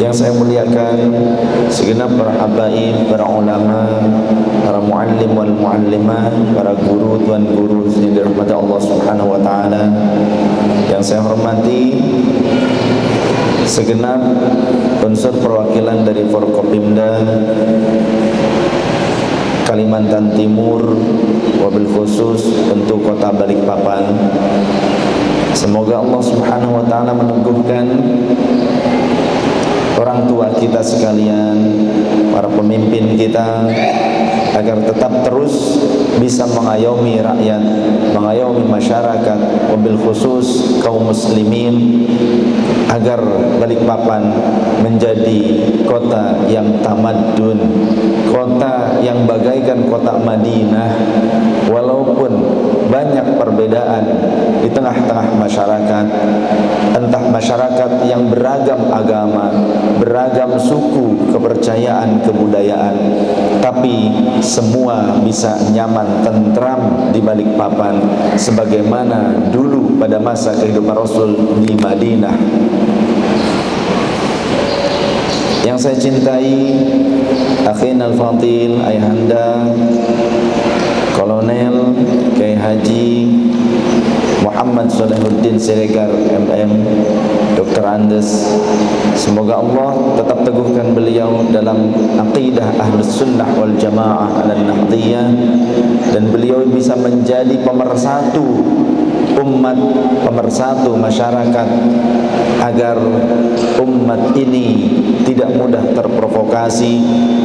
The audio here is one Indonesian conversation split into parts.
Yang saya muliakan segenap para habaib, para ulama, para muallim wal muallimah, para guru, tuan guru yang dirahmati Allah Subhanahu wa taala. Yang saya hormati segenap unsur perwakilan dari Forkopimda Kalimantan Timur, wabil khusus untuk Kota Balikpapan. Semoga Allah Subhanahu wa taala meneguhkan orang tua kita sekalian, para pemimpin kita, agar tetap terus bisa mengayomi rakyat, mengayomi masyarakat, wabil khusus kaum muslimin, agar Balikpapan menjadi kota yang tamadun, kota yang bagaikan kota Madinah. Walaupun banyak perbedaan di tengah-tengah masyarakat, entah masyarakat yang beragam agama, beragam suku, kepercayaan, kebudayaan, tapi semua bisa nyaman, tentram di Balikpapan sebagaimana dulu pada masa kehidupan Rasul di Madinah. Yang saya cintai, Akhin Al-Fadil, Ayahanda Kolonel Kiai Haji Muhammad Salahuddin Siregar MM, Dr. Andes, semoga Allah tetap teguhkan beliau dalam aqidah Ahlus Sunnah wal Jamaah dan Nahdiyah, dan beliau bisa menjadi pemersatu umat, pemersatu masyarakat, agar umat ini tidak mudah terprovokasi.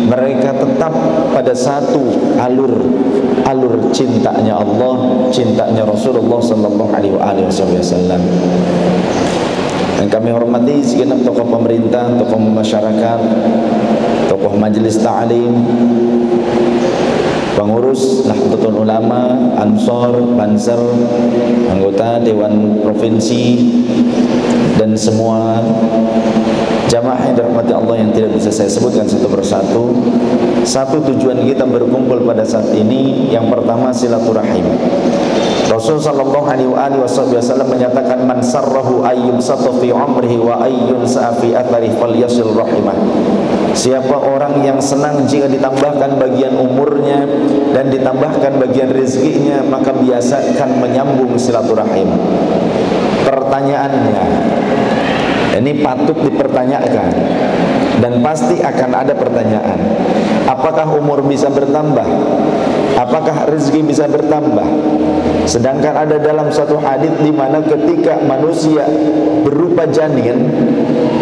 Mereka tetap pada satu alur cintanya Allah, cintanya Rasulullah sallallahu alaihi wasallam. Dan kami hormati segenap tokoh pemerintah, tokoh masyarakat, tokoh majelis ta'lim, pengurus Nahdlatul Ulama, Ansor, Banser, anggota Dewan Provinsi, dan semua jamaah yang dirahmati Allah yang tidak bisa saya sebutkan satu persatu. Satu tujuan kita berkumpul pada saat ini, yang pertama silaturahim. Rasul sallallahu alaihi wasallam menyatakan, man sarrahu ayyun sata fi umrihi wa ayyun sa'fi athari falyasil rahimah. Siapa orang yang senang jika ditambahkan bagian umurnya dan ditambahkan bagian rezekinya, maka biasakan menyambung silaturahim. Pertanyaannya, ini patut dipertanyakan, dan pasti akan ada pertanyaan. Apakah umur bisa bertambah? Apakah rezeki bisa bertambah? Sedangkan ada dalam satu hadis di mana ketika manusia berupa janin,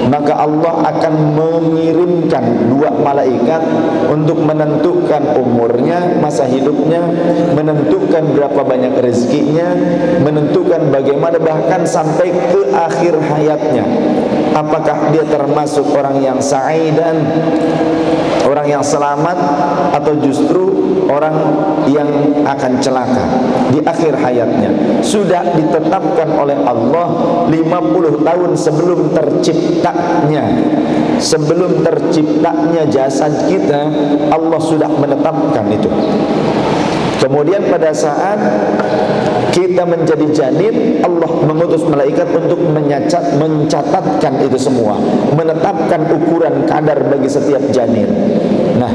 maka Allah akan mengirimkan dua malaikat untuk menentukan umurnya, masa hidupnya, menentukan berapa banyak rezekinya, menentukan bagaimana bahkan sampai ke akhir hayatnya. Apakah dia termasuk orang yang sa'idan, orang yang selamat, atau justru orang yang akan celaka di akhir hayatnya. Sudah ditetapkan oleh Allah 50 tahun sebelum terciptanya jasad kita, Allah sudah menetapkan itu. Kemudian pada saat kita menjadi janin, Allah mengutus malaikat untuk mencatatkan itu semua, menetapkan ukuran kadar bagi setiap janin. Nah,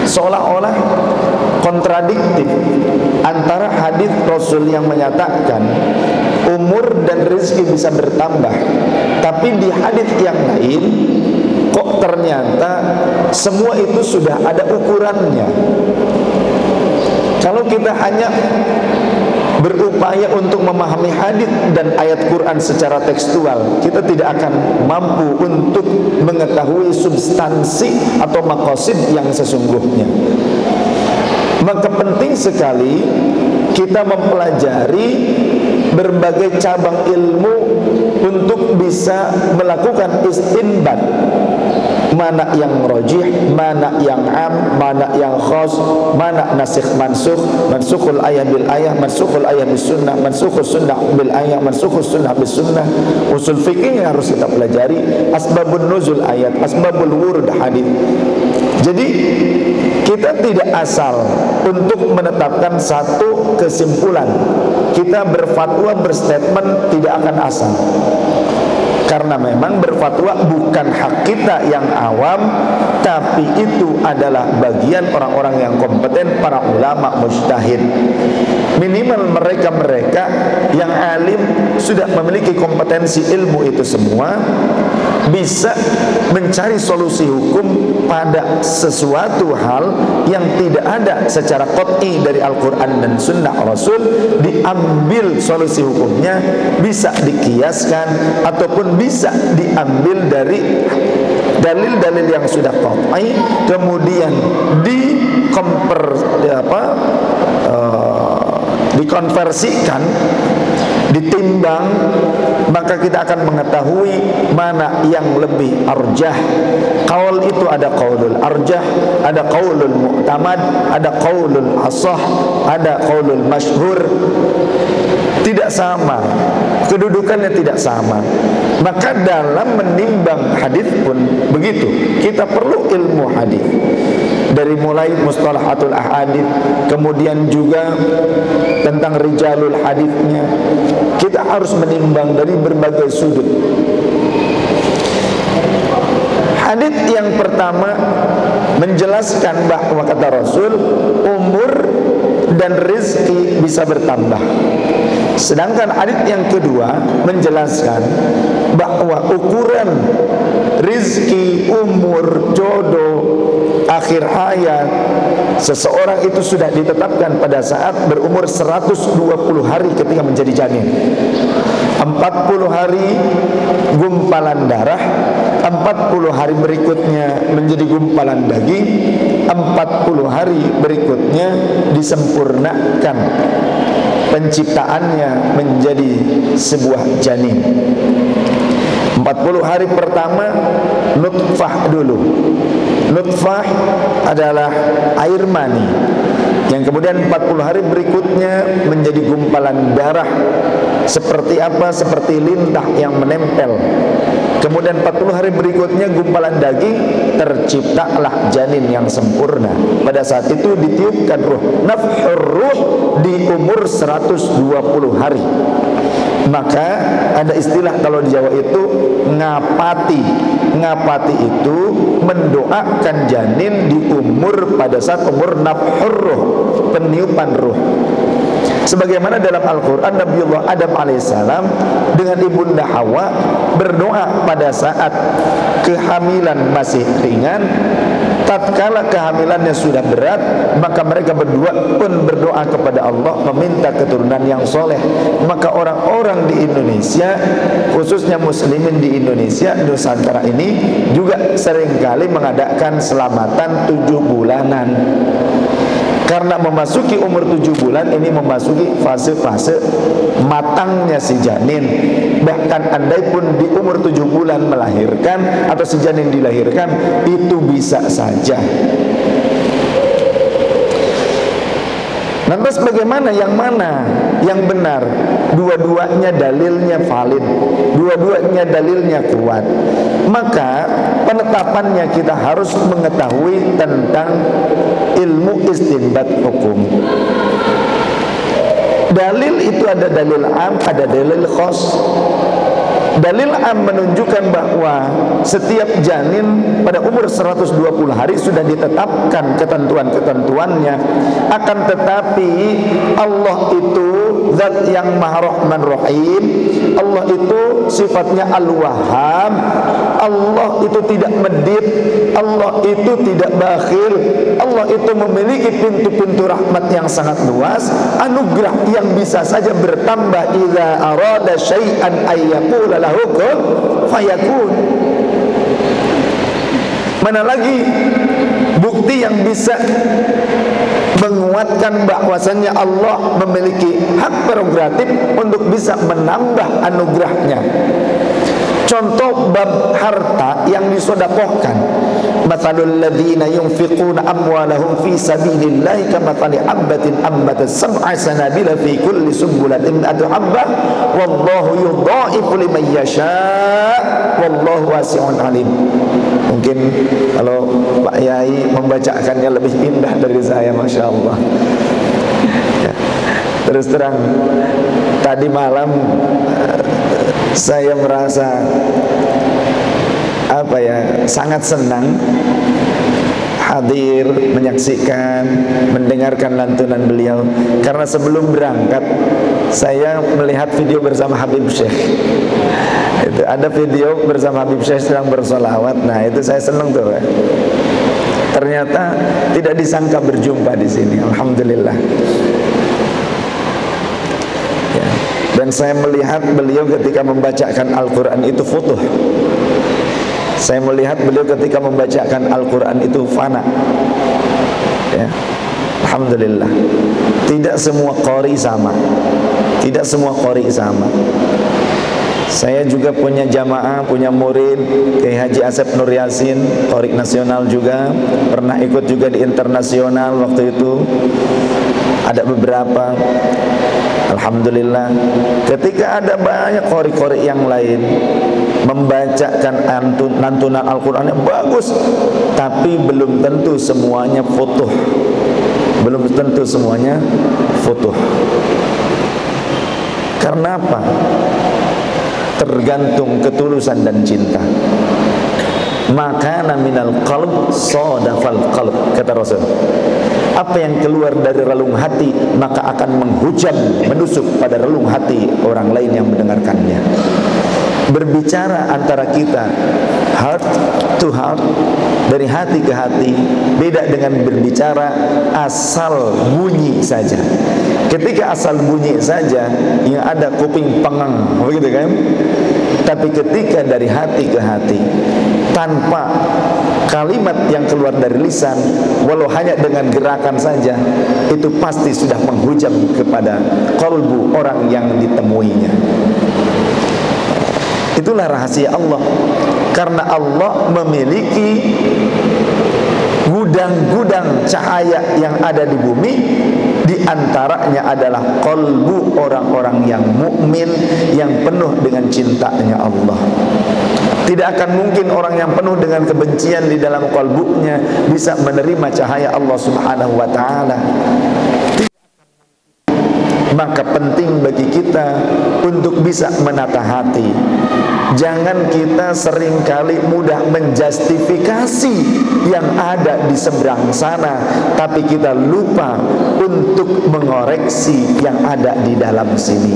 seolah-olah kontradiktif antara hadis Rasul yang menyatakan umur dan rezeki bisa bertambah, tapi di hadis yang lain kok ternyata semua itu sudah ada ukurannya. Kalau kita hanya berupaya untuk memahami hadis dan ayat Quran secara tekstual, kita tidak akan mampu untuk mengetahui substansi atau maqasid yang sesungguhnya. Maka penting sekali kita mempelajari berbagai cabang ilmu untuk bisa melakukan istinbat, mana yang rajih, mana yang am, mana yang khas, mana nasikh mansukh, mansukhul ayat bil ayat, mansukhul ayat bis sunnah, mansukhul sunnah bil ayat, mansukhul sunnah bis sunnah. Usul fikih yang harus kita pelajari, asbabun nuzul ayat, asbabul wurud hadis. Jadi kita tidak asal untuk menetapkan satu kesimpulan. Kita berfatwa, berstatement tidak akan asal. karena memang berfatwa bukan hak kita yang awam, tapi itu adalah bagian orang-orang yang kompeten, para ulama mujtahid. Minimal mereka-mereka yang alim sudah memiliki kompetensi ilmu itu semua, bisa mencari solusi hukum pada sesuatu hal yang tidak ada secara qat'i dari Al-Quran dan Sunnah Rasul, diambil solusi hukumnya, bisa dikiaskan ataupun bisa diambil dari dalil-dalil yang sudah qat'i, kemudian dikonversikan, ditimbang, maka kita akan mengetahui mana yang lebih arjah. Qaul itu ada qaulul arjah, ada qaulul mu'tamad, ada qaulul asah, ada qaulul masyhur. Tidak sama, kedudukannya tidak sama. Maka dalam menimbang hadis pun begitu. Kita perlu ilmu hadis, dari mulai mustalahatul ahadits, kemudian juga tentang rijalul haditsnya. Kita harus menimbang dari berbagai sudut. Hadits yang pertama menjelaskan bahwa kata Rasul, umur dan rezeki bisa bertambah. Sedangkan hadits yang kedua menjelaskan bahwa ukuran rizki, umur, jodoh, akhir hayat seseorang itu sudah ditetapkan pada saat berumur 120 hari ketika menjadi janin. 40 hari gumpalan darah, 40 hari berikutnya menjadi gumpalan daging, 40 hari berikutnya disempurnakan penciptaannya menjadi sebuah janin. 40 hari pertama nutfah dulu. Nutfah adalah air mani, yang kemudian 40 hari berikutnya menjadi gumpalan darah. Seperti apa? Seperti lintah yang menempel. Kemudian 40 hari berikutnya gumpalan daging, terciptalah janin yang sempurna. Pada saat itu ditiupkan ruh, nafhur ruh di umur 120 hari. Maka ada istilah kalau di Jawa itu ngapati. Ngapati itu mendoakan janin di umur pada saat umur nafhur ruh, peniupan ruh. Sebagaimana dalam Al-Quran, Nabiullah Adam alaihissalam dengan ibunda Hawa berdoa pada saat kehamilan masih ringan. Tatkala kehamilannya sudah berat, maka mereka berdua pun berdoa kepada Allah meminta keturunan yang soleh. Maka orang-orang di Indonesia, khususnya muslimin di Indonesia, Nusantara ini juga seringkali mengadakan selamatan 7 bulanan. Karena memasuki umur 7 bulan ini memasuki fase-fase matangnya si janin. Bahkan andai pun di umur 7 bulan melahirkan atau si janin dilahirkan, itu bisa saja. Lantas bagaimana yang mana yang benar? Dua-duanya dalilnya valid, dua-duanya dalilnya kuat. Maka penetapannya kita harus mengetahui tentang ilmu istinbat hukum. Dalil itu ada dalil am, ada dalil khas. Dalil am menunjukkan bahwa setiap janin pada umur 120 hari sudah ditetapkan ketentuan-ketentuannya. Akan tetapi Allah itu zat yang Maha Rahman Rahim. Allah itu sifatnya Al-Wahhab. Allah itu tidak medit. Allah itu tidak bakhil. Allah itu memiliki pintu-pintu rahmat yang sangat luas, anugerah yang bisa saja bertambah. Idza arada syai'an ayyaqula lahu kun fayakun. Mana lagi bukti yang bisa menguatkan bahwasannya Allah memiliki hak prerogatif untuk bisa menambah anugerahnya. Contoh bab harta yang disedekahkan. Mathalul ladzina yunfiquna amwalahum fi sabilillahi kamathali habbatin ambatat sab'a sanabila fi kulli sumbulatin mi'atu habbah wallahu yudha'ifu liman yasha' wallahu wasi'un alim. Mungkin kalau Pak Yai membacakannya lebih indah dari saya, Masya Allah. Ya. Terus terang, tadi malam saya merasa sangat senang hadir, menyaksikan, mendengarkan lantunan beliau. Karena sebelum berangkat saya melihat video bersama Habib Syekh. Itu ada video bersama Habib Syekh sedang bersolawat. Nah itu saya senang tuh. Ternyata tidak disangka berjumpa di sini. Alhamdulillah. Ya. Dan saya melihat beliau ketika membacakan Al-Quran itu futuh. Saya melihat beliau ketika membacakan Al-Quran itu fana. Ya. Alhamdulillah. Tidak semua qari sama. Tidak semua qari sama. Saya juga punya jamaah, punya murid Kiai Haji Asep Nur Yasin, qari nasional juga. Pernah ikut juga di internasional waktu itu. Ada beberapa. Alhamdulillah. Ketika ada banyak qari-qari yang lain membacakan lantunan Al-Quran yang bagus, tapi belum tentu semuanya futuh. Belum tentu semuanya futuh. Karena apa? Tergantung ketulusan dan cinta. Maka minal qalb sadafal qalb, kata Rasul. Apa yang keluar dari relung hati maka akan menghujam, menusuk pada relung hati orang lain yang mendengarkannya. Berbicara antara kita heart to heart, dari hati ke hati, beda dengan berbicara asal bunyi saja. Ketika asal bunyi saja, yang ada kuping pengang, begitu kan? Tapi ketika dari hati ke hati, tanpa kalimat yang keluar dari lisan, walau hanya dengan gerakan saja, itu pasti sudah menghujam kepada qalbu orang yang ditemuinya. Itulah rahasia Allah. Karena Allah memiliki gudang-gudang cahaya yang ada di bumi. Di antaranya adalah qalbu orang-orang yang mukmin, yang penuh dengan cintanya Allah. Tidak akan mungkin orang yang penuh dengan kebencian di dalam qalbunya bisa menerima cahaya Allah Subhanahu wa ta'ala. Maka penting bagi kita untuk bisa menata hati. Jangan kita seringkali mudah menjustifikasi yang ada di seberang sana, tapi kita lupa untuk mengoreksi yang ada di dalam sini.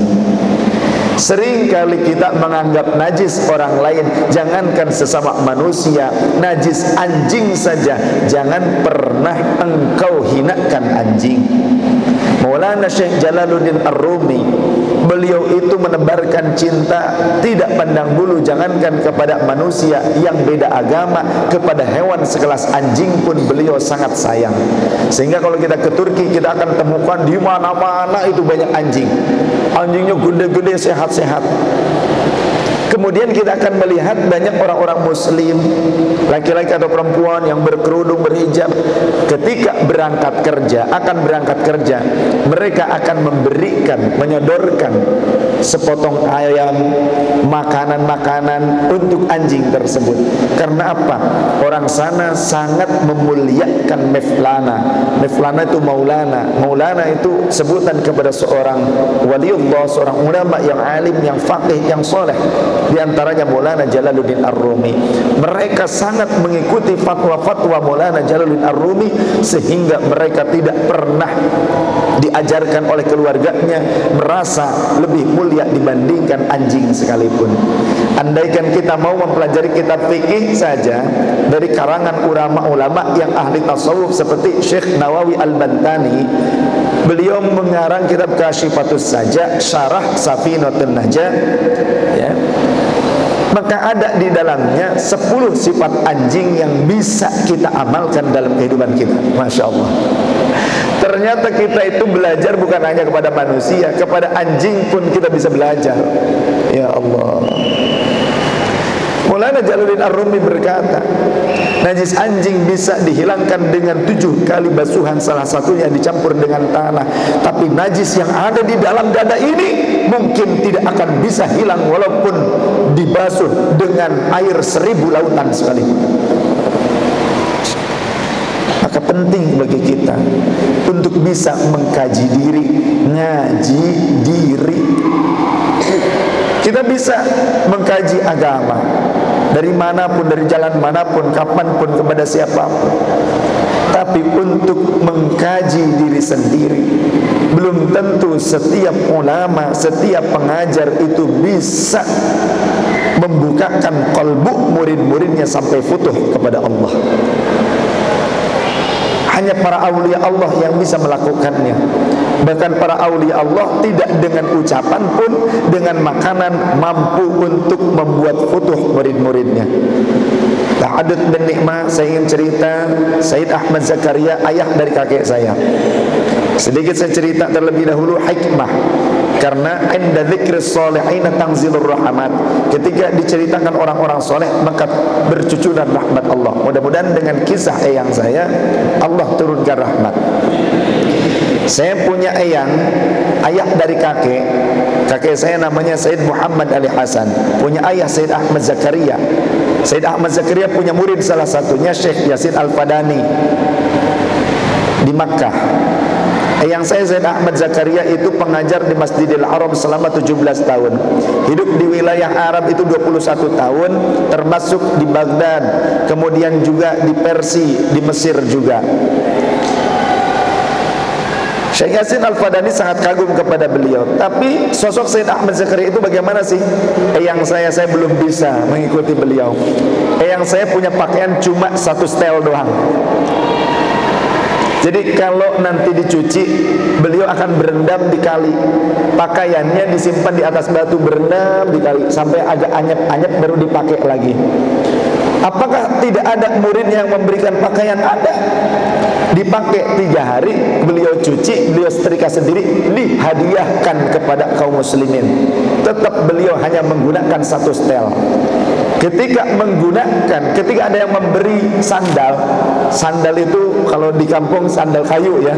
Seringkali kita menganggap najis orang lain, jangankan sesama manusia, najis anjing saja jangan pernah engkau hinakan anjing. Maulana Syekh Jalaluddin Ar-Rumi, beliau itu menebarkan cinta tidak pandang bulu, jangankan kepada manusia yang beda agama, kepada hewan sekelas anjing pun beliau sangat sayang. Sehingga kalau kita ke Turki, kita akan temukan di mana-mana itu banyak anjing. Anjingnya gede-gede, sehat-sehat. Kemudian kita akan melihat banyak orang-orang muslim, laki-laki atau perempuan yang berkerudung, berhijab, ketika berangkat kerja, mereka akan memberikan, menyodorkan sepotong ayam, makanan-makanan untuk anjing tersebut. Karena apa? Orang sana sangat memuliakan meflana. Meflana itu maulana. Maulana itu sebutan kepada seorang waliullah, seorang ulama yang alim, yang faqih, yang soleh. Di antaranya Maulana Jalaluddin Ar-Rumi. Mereka sangat mengikuti fatwa-fatwa Maulana Jalaluddin Ar-Rumi, sehingga mereka tidak pernah diajarkan oleh keluarganya merasa lebih mulia dibandingkan anjing sekalipun. Andaikan kita mau mempelajari kitab fikih saja dari karangan ulama-ulama yang ahli tasawuf seperti Syekh Nawawi Al-Bantani, beliau mengarang kitab Kasyifatus Saja, Syarah Safinatun Najah, ya. Maka ada di dalamnya 10 sifat anjing yang bisa kita amalkan dalam kehidupan kita. Masya Allah. Ternyata kita itu belajar bukan hanya kepada manusia, kepada anjing pun kita bisa belajar. Ya Allah. Maulana Jalaluddin Ar-Rumi berkata, najis anjing bisa dihilangkan dengan 7 kali basuhan, salah satunya dicampur dengan tanah. Tapi najis yang ada di dalam dada ini mungkin tidak akan bisa hilang walaupun dibasuh dengan air 1000 lautan sekalipun. Maka penting bagi kita untuk bisa mengkaji diri, ngaji diri. Kita bisa mengkaji agama dari manapun, dari jalan manapun, kapanpun, kepada siapapun. Tapi untuk mengkaji diri sendiri, belum tentu setiap ulama, setiap pengajar itu bisa membukakan qalbu murid-muridnya sampai futuh kepada Allah. Hanya para awliya Allah yang bisa melakukannya. Bahkan para awliya Allah tidak dengan ucapan pun, dengan makanan mampu untuk membuat futuh murid-muridnya. Ta'adud bin Nikmah, saya ingin cerita Sayyid Ahmad Zakaria, ayah dari kakek saya. Sedikit saya cerita terlebih dahulu hikmah, karena inda dzikris sholihin tanzilur rahmat. Ketika diceritakan orang-orang soleh, maka bercucuran rahmat Allah. Mudah-mudahan dengan kisah eyang saya, Allah turunkan rahmat. Saya punya eyang, ayah dari kakek. Kakek saya namanya Sayyid Muhammad Ali Hasan, punya ayah Sayyid Ahmad Zakaria. Sayyid Ahmad Zakaria punya murid, salah satunya Syekh Yasin Al-Fadani di Makkah. Yang saya Sayyid Ahmad Zakaria itu pengajar di Masjidil Haram selama 17 tahun. Hidup di wilayah Arab itu 21 tahun, termasuk di Baghdad, kemudian juga di Persia, di Mesir juga. Syekh Yasin Al-Fadani sangat kagum kepada beliau. Tapi sosok Sayyid Ahmad Zakaria itu bagaimana sih? Yang saya belum bisa mengikuti beliau. Yang saya punya pakaian cuma satu setel doang. Jadi kalau nanti dicuci, beliau akan berendam di kali. Pakaiannya disimpan di atas batu, berendam di kali sampai agak anyep-anyep baru dipakai lagi. Apakah tidak ada murid yang memberikan pakaian? Ada. Dipakai 3 hari, beliau cuci, beliau setrika sendiri, dihadiahkan kepada kaum muslimin. Tetap beliau hanya menggunakan satu setel. Ketika ada yang memberi sandal itu kalau di kampung sandal kayu ya.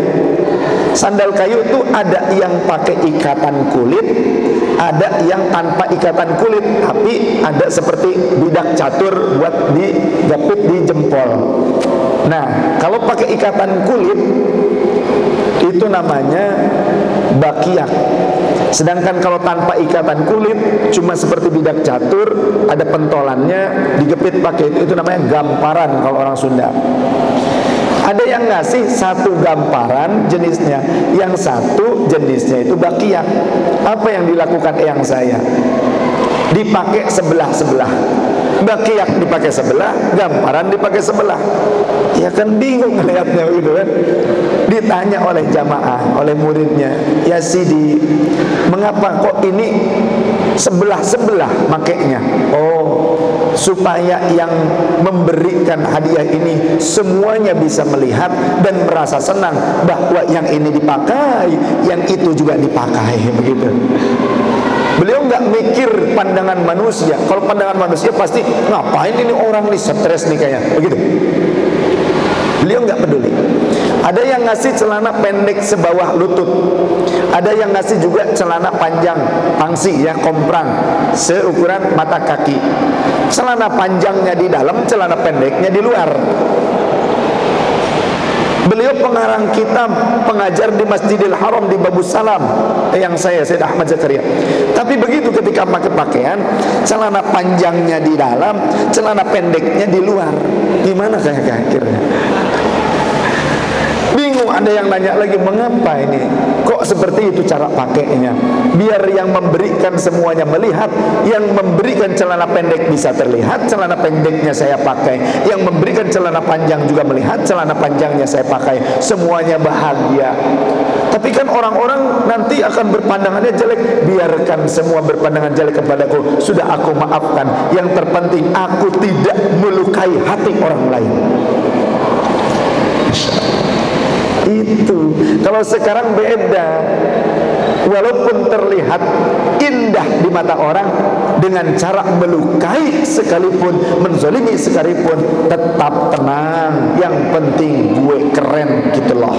Sandal kayu itu ada yang pakai ikatan kulit, ada yang tanpa ikatan kulit, tapi ada seperti bidak catur buat digapit di jempol. Nah, kalau pakai ikatan kulit itu namanya bakiak. Sedangkan kalau tanpa ikatan kulit, cuma seperti bidak catur, ada pentolannya, digepit pakai itu namanya gamparan kalau orang Sunda. Ada yang ngasih satu gamparan jenisnya, yang satu jenisnya itu bakiak. Apa yang dilakukan eyang saya? Dipakai sebelah-sebelah. Bakiak dipakai sebelah, gamparan dipakai sebelah. Ya kan bingung melihatnya gitu kan. Ditanya oleh jamaah, oleh muridnya, "Ya Sidi, mengapa kok ini sebelah-sebelah makainya?" Oh, supaya yang memberikan hadiah ini semuanya bisa melihat dan merasa senang bahwa yang ini dipakai, yang itu juga dipakai, begitu. Beliau nggak mikir pandangan manusia. Kalau pandangan manusia pasti ngapain ini orang nih, stres nih kayaknya, begitu. Beliau nggak peduli. Ada yang ngasih celana pendek sebawah lutut, ada yang ngasih juga celana panjang pangsi ya, komprang seukuran mata kaki. Celana panjangnya di dalam, celana pendeknya di luar. Beliau pengarang kitab, pengajar di Masjidil Haram di Babus Salam, yang saya Sayyid Ahmad Zakaria. Tapi begitu ketika pakai pakaian, celana panjangnya di dalam, celana pendeknya di luar. Gimana kayak akhirnya? Bingung. Ada yang nanya lagi, mengapa ini? Kok seperti itu cara pakainya? Biar yang memberikan semuanya melihat, yang memberikan celana pendek bisa terlihat, celana pendeknya saya pakai, yang memberikan celana panjang juga melihat, celana panjangnya saya pakai, semuanya bahagia. Tapi kan orang-orang nanti akan berpandangannya jelek. Biarkan semua berpandangan jelek kepadaku, sudah aku maafkan. Yang terpenting aku tidak melukai hati orang lain. Itu kalau sekarang beda. Walaupun terlihat indah di mata orang, dengan cara melukai sekalipun, menzalimi sekalipun, tetap tenang. Yang penting gue keren gitu loh.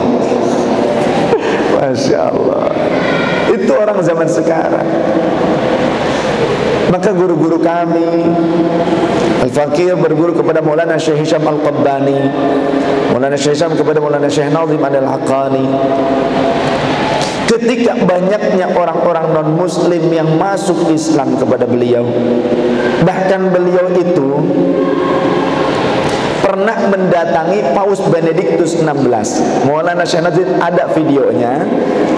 Masya Allah. Itu orang zaman sekarang. Maka guru-guru kami Al-Fakir berguru kepada Maulana Syekh Hisham Al-Qabbani, Maulana Syekh Hisham kepada Maulana Syekh Nazim Al-Haqqani. Ketika banyaknya orang-orang non-muslim yang masuk Islam kepada beliau, bahkan beliau itu pernah mendatangi Paus Benediktus XVI. Maulana Syekh Nazim ada videonya.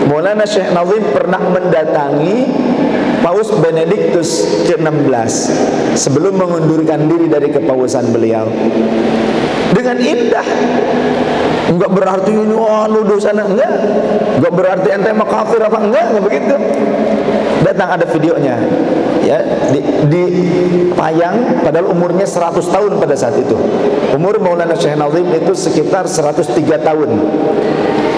Maulana Syekh Nazim pernah mendatangi Paus Benediktus ke-16 sebelum mengundurkan diri dari kepausan beliau dengan indah. Enggak berarti ini lu dosana, enggak berarti ente mah kafir apa, enggak begitu. Datang ada videonya ya, di Payang, padahal umurnya 100 tahun pada saat itu. Umur Maulana Syekh Nazim itu sekitar 103 tahun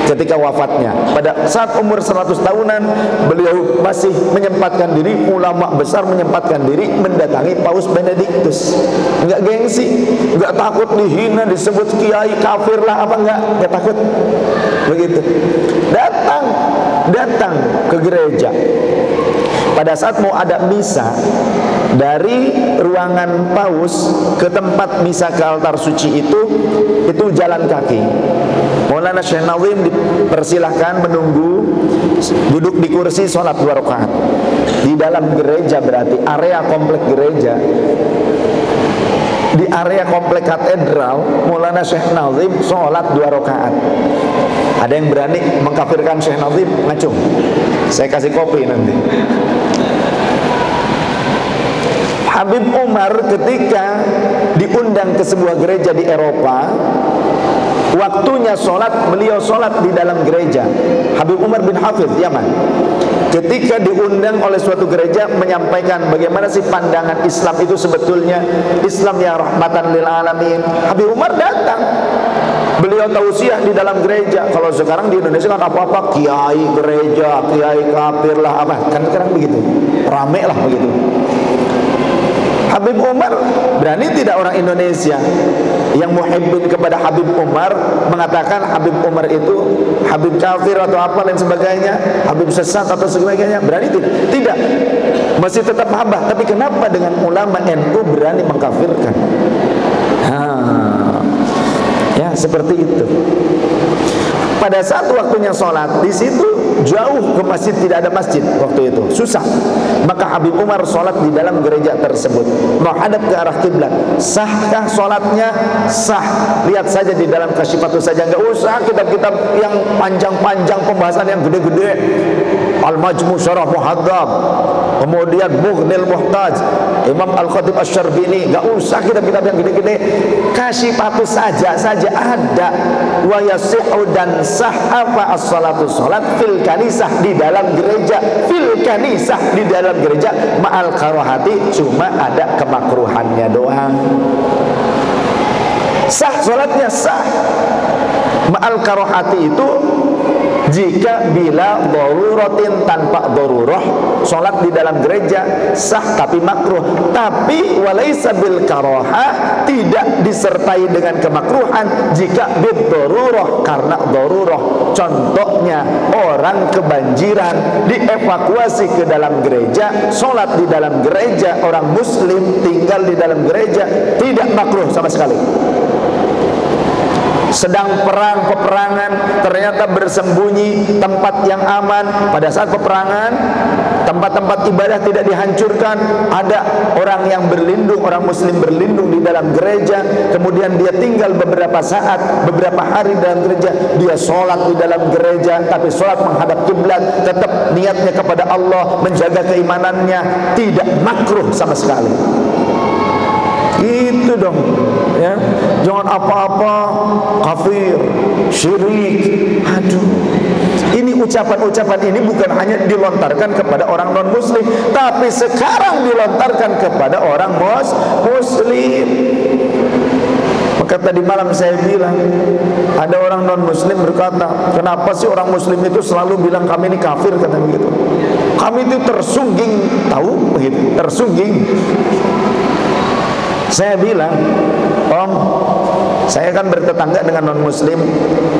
ketika wafatnya. Pada saat umur 100 tahunan beliau masih menyempatkan diri, ulama besar menyempatkan diri mendatangi Paus Benediktus. Enggak gengsi, enggak takut dihina, disebut kiai kafir lah apa, enggak takut. Begitu. Datang ke gereja. Pada saat mau ada misa, dari ruangan Paus ke tempat misa ke altar suci itu jalan kaki. Maulana Syekh Nazim dipersilahkan menunggu, duduk di kursi, sholat 2 rakaat di dalam gereja, berarti area komplek gereja. Di area komplek katedral, Maulana Syekh Nazim sholat 2 rakaat. Ada yang berani mengkafirkan Syekh Nazim? Ngacung, saya kasih kopi nanti. Habib Umar ketika diundang ke sebuah gereja di Eropa, waktunya sholat, beliau sholat di dalam gereja. Habib Umar bin Hafiz, Yaman, ketika diundang oleh suatu gereja menyampaikan bagaimana sih pandangan Islam itu sebetulnya, Islam yang rahmatan lil alamin, Habib Umar datang. Beliau tausiah di dalam gereja. Kalau sekarang di Indonesia kan apa-apa kiai gereja, kiai kafir lah apa, kan sekarang begitu, rame lah begitu. Habib Umar berani tidak orang Indonesia yang muhibbin kepada Habib Umar mengatakan Habib Umar itu Habib kafir atau apa dan sebagainya, Habib sesat atau sebagainya? Berani tidak? Tidak. Masih tetap mahabbah. Tapi kenapa dengan ulama NU berani mengkafirkan? Ya seperti itu. Pada saat waktunya sholat, di situ jauh ke masjid, tidak ada masjid waktu itu, susah. Maka Habib Umar sholat di dalam gereja tersebut, menghadap ke arah kiblat. Sahkah sholatnya? Sah. Lihat saja di dalam Kasyifatus saja, nggak usah kitab-kitab yang panjang-panjang, pembahasan yang gede-gede. Al-Majmu' Syarah Muhadzab, kemudian Mughnil Muhtaj, Imam Al-Khatib Asy-Syarbini, nggak usah kitab-kitab yang gede-gede. Kasyifatus saja ada. Wa yasihu, dan sah apa as-salatu, salat fil kanisah, di dalam gereja, fil kanisah, di dalam gereja, ma'al karahati, cuma ada kemakruhannya doang. Sah salatnya, sah. Ma'al karahati itu jika bila daruratin, tanpa darurah, sholat di dalam gereja sah tapi makruh. Tapi walaysa bil karahah, tidak disertai dengan kemakruhan jika bid darurah, karena darurah. Contohnya orang kebanjiran, dievakuasi ke dalam gereja, sholat di dalam gereja, orang muslim tinggal di dalam gereja, tidak makruh sama sekali. Sedang peperangan, ternyata bersembunyi tempat yang aman. Pada saat peperangan, tempat-tempat ibadah tidak dihancurkan, ada orang yang berlindung, orang muslim berlindung di dalam gereja, kemudian dia tinggal beberapa saat, beberapa hari dalam gereja, dia sholat di dalam gereja, tapi sholat menghadap kiblat, tetap niatnya kepada Allah, menjaga keimanannya, tidak makruh sama sekali. Itu dong ya. Jangan apa-apa kafir, syirik. Aduh. Ini ucapan-ucapan ini bukan hanya dilontarkan kepada orang non-muslim, tapi sekarang dilontarkan kepada orang muslim. Maka tadi malam saya bilang, ada orang non-muslim berkata, kenapa sih orang muslim itu selalu bilang kami ini kafir, kata begitu. Kami itu tersungging, tahu begitu, tersungging. Saya bilang, Om, Saya kan bertetangga dengan non muslim,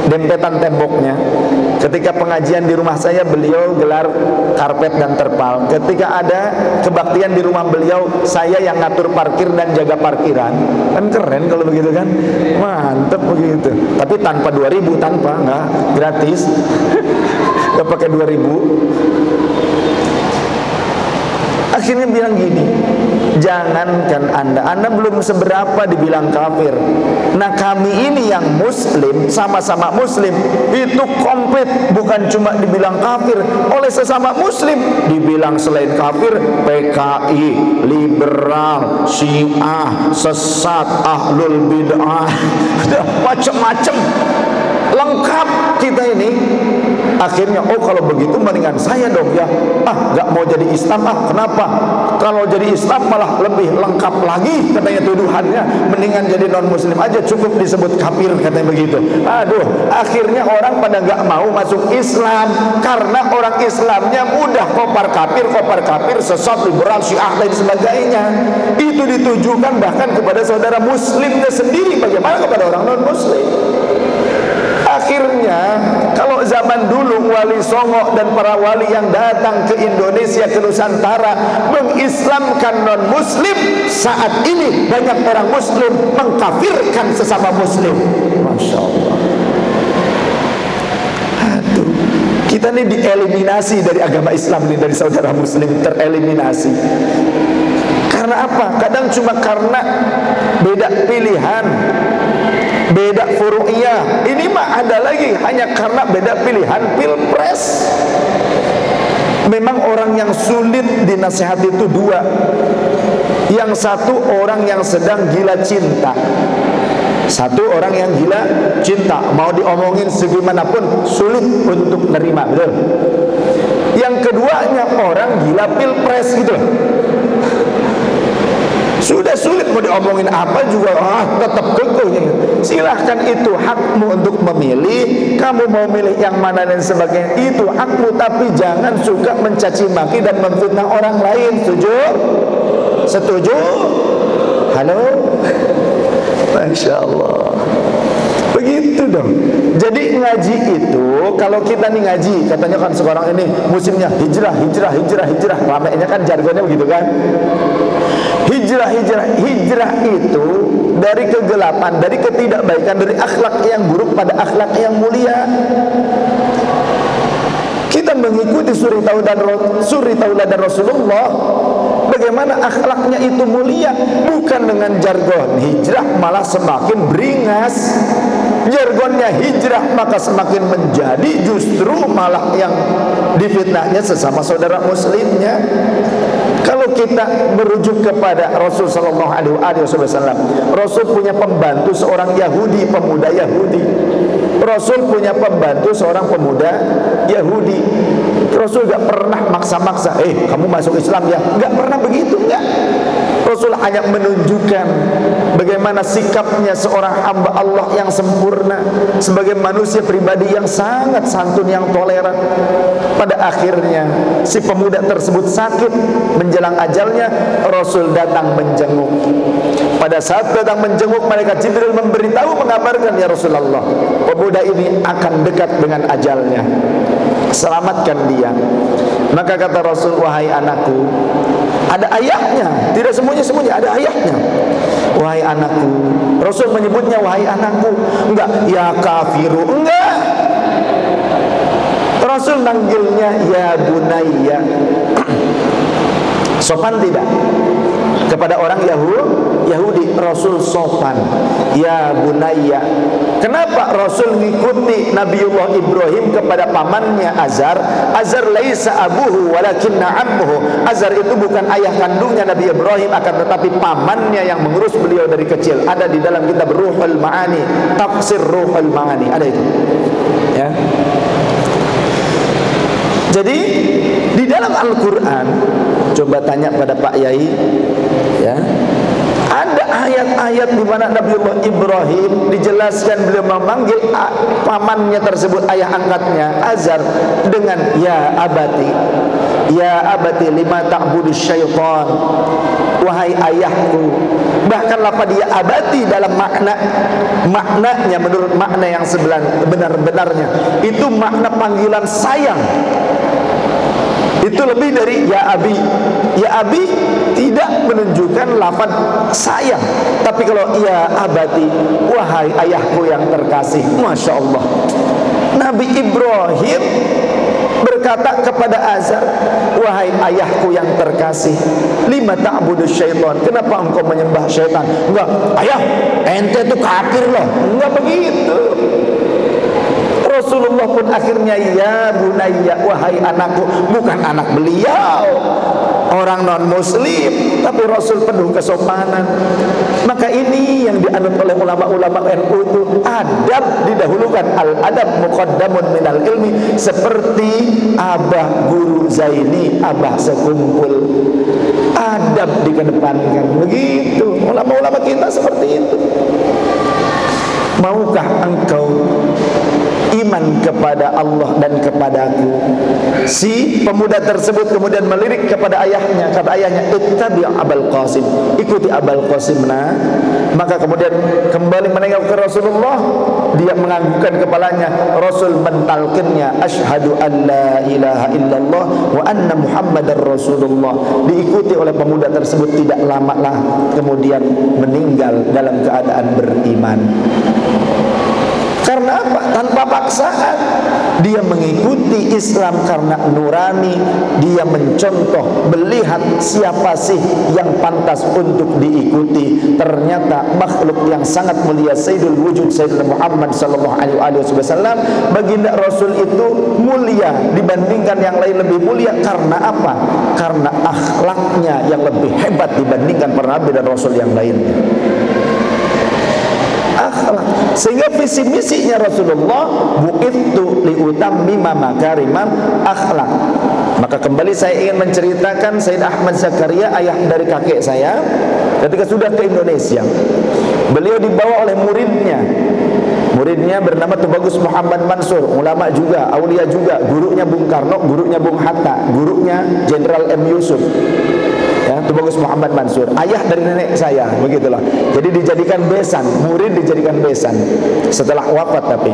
dempetan temboknya. Ketika pengajian di rumah saya, beliau gelar karpet dan terpal. Ketika ada kebaktian di rumah beliau, saya yang ngatur parkir dan jaga parkiran. Kan keren kalau begitu kan, mantep begitu. Tapi tanpa 2000, tanpa, nggak gratis. Nggak pakai 2000. Akhirnya bilang gini, jangankan anda belum seberapa dibilang kafir. Nah kami ini yang muslim, sama-sama muslim, itu komplit, bukan cuma dibilang kafir oleh sesama muslim, dibilang selain kafir, PKI, liberal, Syiah, sesat, ahlul bid'ah, macam-macam, lengkap kita ini. Akhirnya, oh kalau begitu mendingan saya dong ya, gak mau jadi Islam, kenapa? Kalau jadi Islam malah lebih lengkap lagi katanya tuduhannya, mendingan jadi non muslim aja, cukup disebut kafir katanya begitu. Aduh, akhirnya orang pada gak mau masuk Islam karena orang Islamnya mudah kopar kafir, sesat, liberal, Syiah dan sebagainya. Itu ditujukan bahkan kepada saudara muslimnya sendiri, bagaimana kepada orang non muslim. Akhirnya kalau zaman dulu Wali Songo dan para wali yang datang ke Indonesia, ke Nusantara mengislamkan non muslim, saat ini banyak orang muslim mengkafirkan sesama muslim. Masya Allah. Aduh, kita ini dieliminasi dari agama Islam ini, dari saudara muslim tereliminasi. Karena apa? Kadang cuma karena beda pilihan, beda furu'iyah. Ini mah ada lagi, hanya karena beda pilihan pilpres. Memang orang yang sulit dinasihati itu dua. Yang satu orang yang sedang gila cinta, satu orang yang gila cinta, mau diomongin segimanapun sulit untuk nerima, betul. Yang keduanya orang gila pilpres gitu. Sudah sulit mau diomongin apa juga, tetap kekeh. Silahkan, itu hakmu untuk memilih. Kamu mau milih yang mana dan sebagainya, itu hakmu. Tapi jangan suka mencaci maki dan memfitnah orang lain. Setuju? Setuju? Halo? Masya Allah. Begitu dong. Jadi ngaji itu, kalau kita nih ngaji, katanya kan sekarang ini musimnya hijrah. Ramainya kan jargonnya begitu kan. Hijrah itu dari kegelapan, dari ketidakbaikan, dari akhlak yang buruk pada akhlak yang mulia. Kita mengikuti suri tauladan Rasulullah, bagaimana akhlaknya itu mulia, bukan dengan jargon hijrah malah semakin beringas. Jargonnya hijrah maka semakin menjadi, justru malah yang difitnahnya sesama saudara muslimnya. Kalau kita merujuk kepada Rasul sallallahu alaihi wasallam, Rasul punya pembantu seorang Yahudi, pemuda Yahudi. Rasul punya pembantu seorang pemuda Yahudi. Rasul gak pernah maksa-maksa, kamu masuk Islam ya, gak pernah begitu, enggak. Rasul hanya menunjukkan bagaimana sikapnya seorang hamba Allah yang sempurna, sebagai manusia pribadi yang sangat santun, yang toleran. Pada akhirnya si pemuda tersebut sakit, menjelang ajalnya Rasul datang menjenguk. Pada saat datang menjenguk, malaikat Jibril memberitahu, mengabarkan, ya Rasulullah, pemuda ini akan dekat dengan ajalnya, selamatkan dia. Maka kata Rasul, wahai anakku, ada ayahnya, tidak sembunyi-sembunyi, ada ayahnya. Wahai anakku, Rasul menyebutnya wahai anakku, enggak ya kafiru, enggak. Rasul manggilnya ya bunayya. Sopan tidak? Kepada orang Yahudi, Rasul sopan, ya bunayya. Kenapa Rasul ngikuti Nabiullah Ibrahim kepada pamannya Azar? Azar laisa abuhu walakinna ammuhu. Azar itu bukan ayah kandungnya Nabi Ibrahim, akan tetapi pamannya yang mengurus beliau dari kecil. Ada di dalam kitab Ruhul Ma'ani, tafsir Ruhul Ma'ani, ada itu. Ya. Jadi di dalam Al-Quran, coba tanya pada Pak Yai, ya, ada ayat-ayat di mana Nabiullah Ibrahim dijelaskan beliau memanggil pamannya tersebut, ayah angkatnya Azar, dengan ya abati lima ta'budus syaitan wahai ayahku. Bahkan lafaz ya abati dalam maknanya menurut makna yang benar-benarnya itu makna panggilan sayang. Itu lebih dari ya abi. Ya abi tidak menunjukkan lafaz sayang, tapi kalau ya abati, wahai ayahku yang terkasih. Masya Allah, Nabi Ibrahim berkata kepada Azar, wahai ayahku yang terkasih, lima ta'budu syaitan, kenapa engkau menyembah syaitan? Enggak, ayah, ente itu kafir loh. Enggak begitu. Rasulullah pun akhirnya ya bunayya, wahai anakku, bukan anak beliau, orang non muslim, tapi Rasul penuh kesopanan. Maka ini yang dianut oleh ulama-ulama NU itu adab didahulukan, al adab muqaddamun minal ilmi, seperti Abah Guru Zaini, Abah sekumpul, adab dikedepankan. Begitu ulama-ulama kita seperti itu. Maukah engkau iman kepada Allah dan kepadaku? Si pemuda tersebut kemudian melirik kepada ayahnya. Kata ayahnya, ittabi' Abul Qasim, ikuti Abul Qasim. Nah, maka kemudian kembali menengok ke Rasulullah. Dia menganggukkan kepalanya. Rasul mentalkinnya, asyhadu an la ilaha illallah wa anna Muhammadar Rasulullah. Diikuti oleh pemuda tersebut. Tidak lamalah kemudian meninggal dalam keadaan beriman. Karena apa? Tanpa paksaan. Dia mengikuti Islam karena nurani. Dia mencontoh, melihat siapa sih yang pantas untuk diikuti. Ternyata makhluk yang sangat mulia, Sayyidul Wujud Sayyidina Muhammad sallallahu alaihi wasallam, baginda Rasul itu mulia dibandingkan yang lain, lebih mulia karena apa? Karena akhlaknya yang lebih hebat dibandingkan para nabi dan rasul yang lainnya. Akhlak. Sehingga visi misinya Rasulullah, bu'ithu liutammima makarimal akhlak. Maka kembali saya ingin menceritakan Sayyid Ahmad Zakaria, ayah dari kakek saya, ketika sudah ke Indonesia, beliau dibawa oleh muridnya. Muridnya bernama Tubagus Muhammad Mansur, ulama juga, aulia juga, gurunya Bung Karno, gurunya Bung Hatta, gurunya Jenderal M. Yusuf. Ya, Tubagus Muhammad Mansur, ayah dari nenek saya, begitulah. Jadi dijadikan besan, murid dijadikan besan setelah wafat. Tapi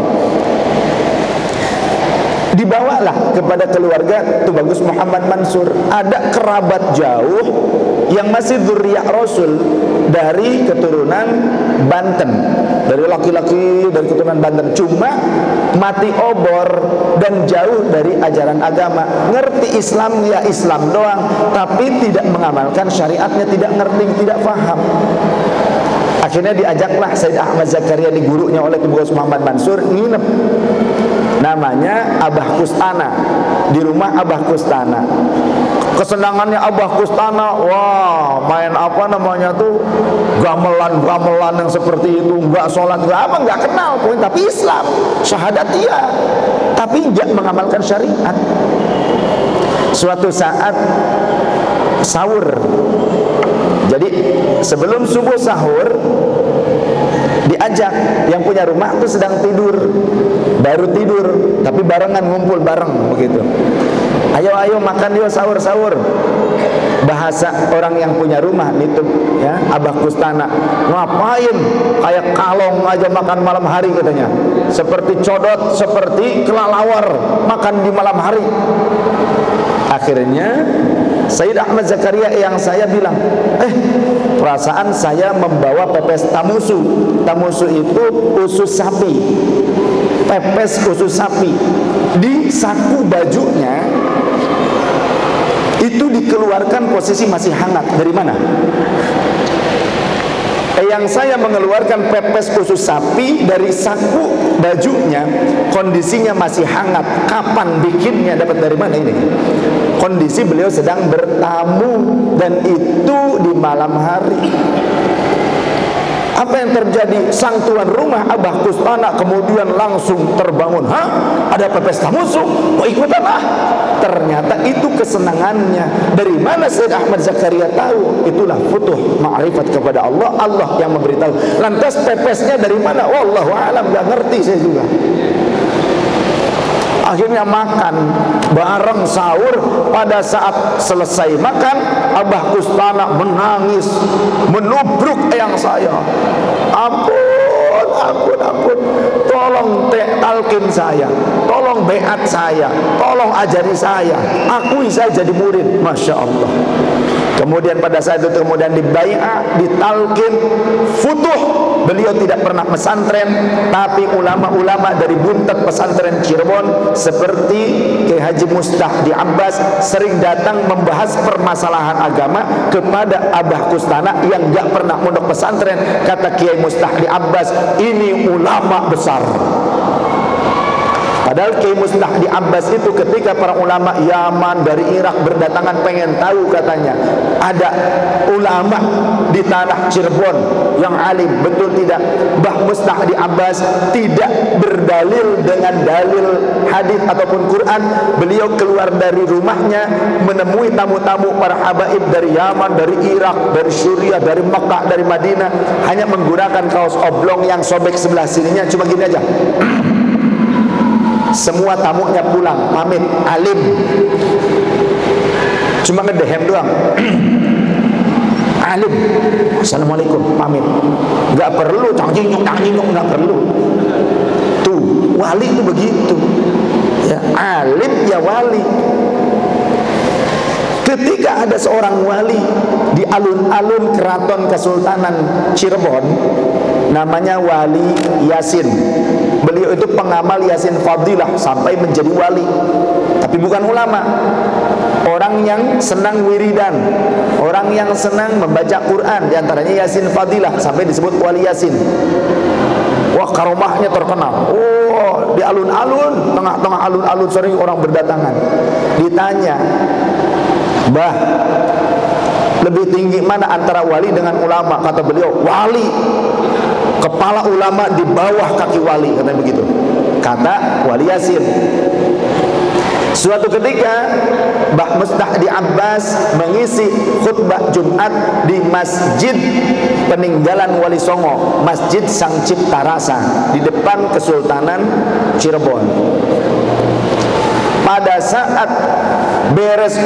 dibawalah kepada keluarga Tubagus Muhammad Mansur. Ada kerabat jauh yang masih dzurriyyah Rasul dari keturunan Banten, dari laki-laki dari keturunan Banten, cuma mati obor dan jauh dari ajaran agama. Ngerti Islam ya Islam doang, tapi tidak mengamalkan syariatnya, tidak ngerti, tidak paham. Akhirnya diajaklah Sayyid Ahmad Zakaria, di gurunya oleh Tubagus Muhammad Mansur, nginep. Namanya Abah Kustana, di rumah Abah Kustana. Kesenangannya Abah Kustana, wah, main apa namanya tuh, gamelan-gamelan yang seperti itu, enggak sholat, enggak apa, enggak kenal pun, tapi Islam, syahadat iya, tapi enggak mengamalkan syariat. Suatu saat sahur, jadi sebelum subuh sahur, diajak, yang punya rumah tuh sedang tidur, baru tidur, tapi barengan, ngumpul bareng begitu. Ayo makan yuk, sahur. Bahasa orang yang punya rumah itu ya, Abah Kustana, ngapain kayak kalong aja makan malam hari katanya, seperti codot, seperti kelalawar makan di malam hari. Akhirnya Sayyid Ahmad Zakaria yang saya bilang, perasaan saya membawa pepes tamusu. Tamusu itu usus sapi, pepes usus sapi. Di saku bajunya itu dikeluarkan posisi masih hangat. Dari mana? Yang saya mengeluarkan pepes usus sapi dari saku bajunya, kondisinya masih hangat. Kapan bikinnya, dapat dari mana ini? Kondisi beliau sedang bertamu, dan itu di malam hari. Apa yang terjadi? Sang tuan rumah Abah Kustana kemudian langsung terbangun. Hah? Ada pepes tamusu? Mau ikutan ah? Ternyata itu kesenangannya. Dari mana Sayyid Ahmad Zakaria tahu? Itulah futuh ma'rifat kepada Allah. Allah yang memberitahu. Lantas pepesnya dari mana? Wallahu a'lam, gak ngerti saya juga. Akhirnya makan bareng sahur. Pada saat selesai makan, Abah Kustana menangis, menubruk eyang saya. Ampun, tolong talqin saya, tolong beat saya, tolong ajari saya, akui saya jadi murid. Masya Allah. Kemudian pada saat itu kemudian dibai'ah, ditalqin, futuh. Beliau tidak pernah pesantren, tapi ulama-ulama dari Buntet pesantren Cirebon seperti Kiai Haji Mustahdi Abbas sering datang membahas permasalahan agama kepada Abah Kustana yang gak pernah mondok pesantren. Kata Kiai Mustahdi Abbas, ini ulama besar. Padahal Kiai Mustahdi Abbas itu ketika para ulama Yaman dari Irak berdatangan pengen tahu, katanya ada ulama di tanah Cirebon yang alim, betul tidak? Mbah Mustahdi Abbas tidak berdalil dengan dalil hadis ataupun Quran. Beliau keluar dari rumahnya menemui tamu-tamu para habaib dari Yaman, dari Irak, dari Suriah, dari Mekah, dari Madinah, hanya menggunakan kaos oblong yang sobek sebelah sininya, cuma gini aja. Semua tamunya pulang, pamit, alim, cuma ngedehem doang. Alim, assalamualaikum, pamit, nggak perlu cangcinguk, nggak perlu. Tuh, wali itu begitu, ya, alim ya wali. Ketika ada seorang wali di alun-alun keraton Kesultanan Cirebon, namanya Wali Yasin. Beliau itu pengamal Yasin Fadilah sampai menjadi wali, tapi bukan ulama. Orang yang senang wiridan, orang yang senang membaca Quran, diantaranya Yasin Fadilah sampai disebut Wali Yasin. Wah, karomahnya terkenal. Oh, di alun-alun, tengah-tengah alun-alun sering orang berdatangan. Ditanya, Bah, lebih tinggi mana antara wali dengan ulama? Kata beliau, wali, kepala ulama di bawah kaki wali, katanya begitu. Kata Wali Yasin. Suatu ketika Mbah Mustahdi Abbas mengisi khutbah Jumat di masjid peninggalan Wali Songo, Masjid Sang Cipta Rasa di depan Kesultanan Cirebon. Pada saat beres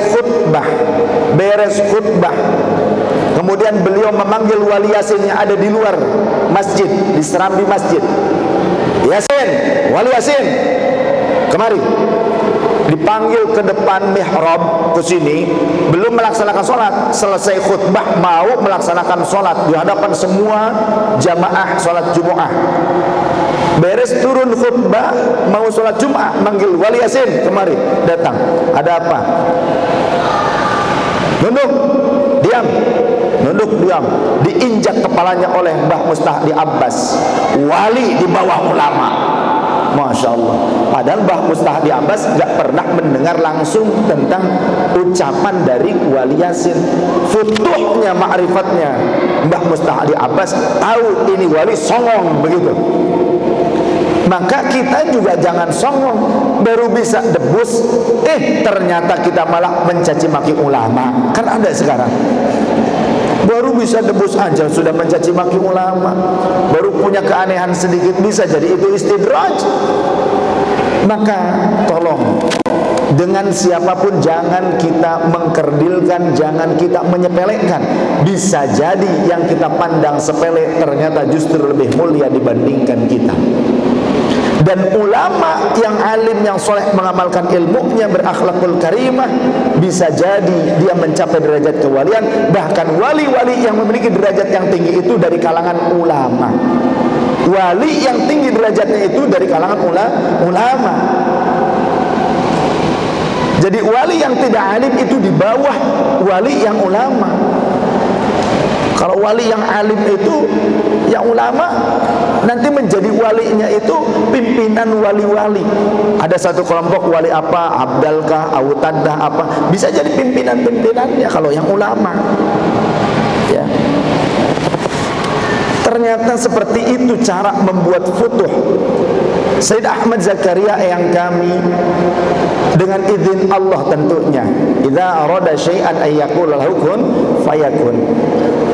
khutbah, kemudian beliau memanggil Wali Yasin yang ada di luar masjid, di serambi masjid. Yasin, Wali Yasin, kemari. Dipanggil ke depan mihrab, ke sini, belum melaksanakan sholat. Selesai khutbah mau melaksanakan sholat di hadapan semua jamaah sholat Jumu'ah. Beres turun khutbah mau sholat Jum'ah, manggil Wali Yasin, kemari, datang. Ada apa? Nunduk, diam. Nunduk, diam. Diinjak kepalanya oleh Mbah Mustahdi Abbas. Wali di bawah ulama. Masya Allah. Padahal Mbah Mustahdi Abbas gak pernah mendengar langsung tentang ucapan dari Wali Yasin. Futuhnya, ma'rifatnya Mbah Mustahdi Abbas tahu ini wali songong, begitu. Maka kita juga jangan songong, baru bisa debus, ternyata kita malah mencaci maki ulama. Kan ada sekarang, baru bisa debus aja sudah mencaci maki ulama, baru punya keanehan sedikit bisa jadi itu istidraj. Maka tolong, dengan siapapun jangan kita mengkerdilkan, jangan kita menyepelekan. Bisa jadi yang kita pandang sepele ternyata justru lebih mulia dibandingkan kita. Dan ulama yang alim, yang soleh, mengamalkan ilmunya, berakhlakul karimah, bisa jadi dia mencapai derajat kewalian. Bahkan wali-wali yang memiliki derajat yang tinggi itu dari kalangan ulama. Wali yang tinggi derajatnya itu dari kalangan ulama. Jadi wali yang tidak alim itu di bawah wali yang ulama. Kalau wali yang alim itu, yang ulama, nanti menjadi walinya itu pimpinan wali-wali. Ada satu kelompok wali apa, Abdalkah, Awutadah apa, bisa jadi pimpinan-pimpinannya kalau yang ulama. Ya. Ternyata seperti itu cara membuat futuh. Sayyid Ahmad Zakaria yang kami, dengan izin Allah tentunya, idza arada syai'an ay yaqula lahu kun fayakun,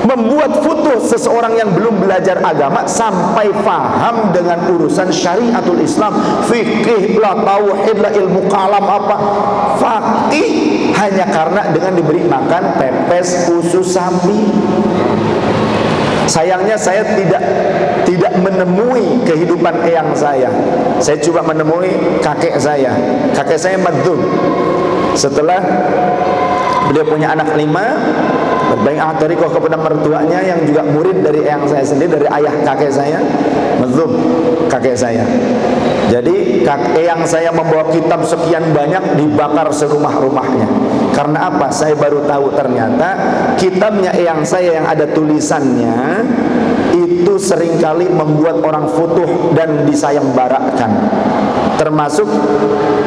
membuat futuh seseorang yang belum belajar agama sampai paham dengan urusan syariatul Islam, fikih lah, tauhid lah, ilmu kalam apa, faqih, hanya karena dengan diberi makan pepes usus sapi. Sayangnya saya tidak menemui kehidupan eyang saya. Saya coba menemui kakek saya. Kakek saya madzhub. Setelah beliau punya anak 5, berbaiat thariqah kepada mertuanya yang juga murid dari eyang saya sendiri, dari ayah kakek saya, madzhub kakek saya. Jadi eyang saya membawa kitab sekian banyak, dibakar serumah-rumahnya. Karena apa? Saya baru tahu ternyata kitabnya eyang saya yang ada tulisannya itu seringkali membuat orang futuh dan disayembarakan. Termasuk